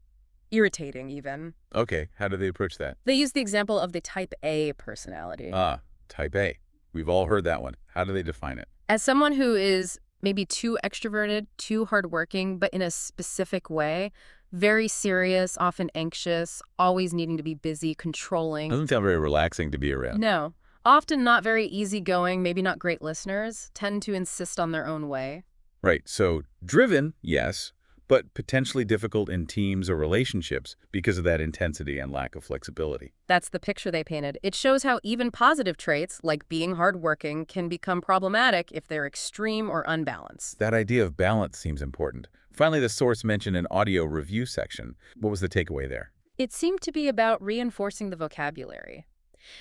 Irritating, even. Okay, how do they approach that? They used the example of the type A personality. Ah, type A. We've all heard that one. How do they define it? As someone who is maybe too extroverted, too hardworking, but in a specific way, very serious, often anxious, always needing to be busy, controlling. Doesn't sound very relaxing to be around. No. Often not very easygoing, maybe not great listeners, tend to insist on their own way. Right, so driven, yes, but potentially difficult in teams or relationships because of that intensity and lack of flexibility. That's the picture they painted. It shows how even positive traits, like being hardworking, can become problematic if they're extreme or unbalanced. That idea of balance seems important. Finally, the source mentioned an audio review section. What was the takeaway there? It seemed to be about reinforcing the vocabulary.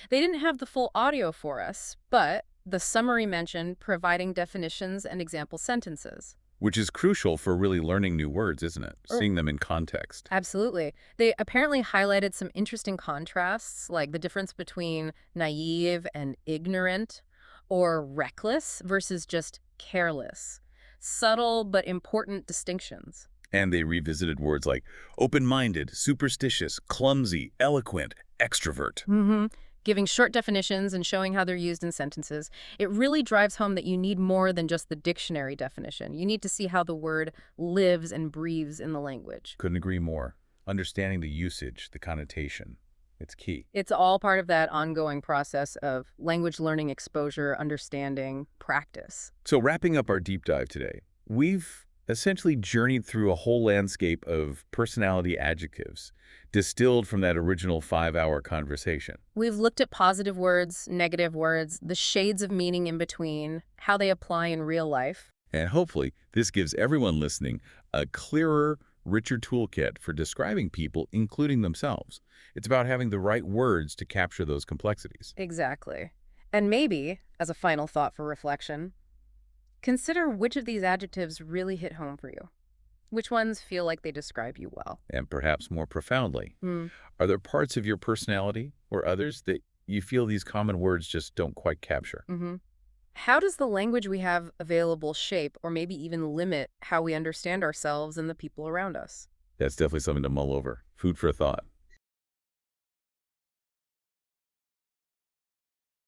They didn't have the full audio for us, but the summary mentioned providing definitions and example sentences. Which is crucial for really learning new words, isn't it? Seeing them in context. Absolutely. They apparently highlighted some interesting contrasts, like the difference between naive and ignorant, or reckless versus just careless. Subtle but important distinctions. And they revisited words like open-minded, superstitious, clumsy, eloquent, extrovert. Giving short definitions and showing how they're used in sentences. It really drives home that you need more than just the dictionary definition. You need to see how the word lives and breathes in the language. Couldn't agree more. Understanding the usage, the connotation, it's key. It's all part of that ongoing process of language learning, exposure, understanding, practice. So wrapping up our deep dive today, we've essentially journeyed through a whole landscape of personality adjectives distilled from that original 5-hour conversation. We've looked at positive words, negative words, the shades of meaning in between, how they apply in real life. And hopefully, this gives everyone listening a clearer, richer toolkit for describing people, including themselves. It's about having the right words to capture those complexities. Exactly. And maybe, as a final thought for reflection, consider which of these adjectives really hit home for you. Which ones feel like they describe you well? And perhaps more profoundly, Hmm. are there parts of your personality or others that you feel these common words just don't quite capture? Mm-hmm. How does the language we have available shape or maybe even limit how we understand ourselves and the people around us? That's definitely something to mull over. Food for thought.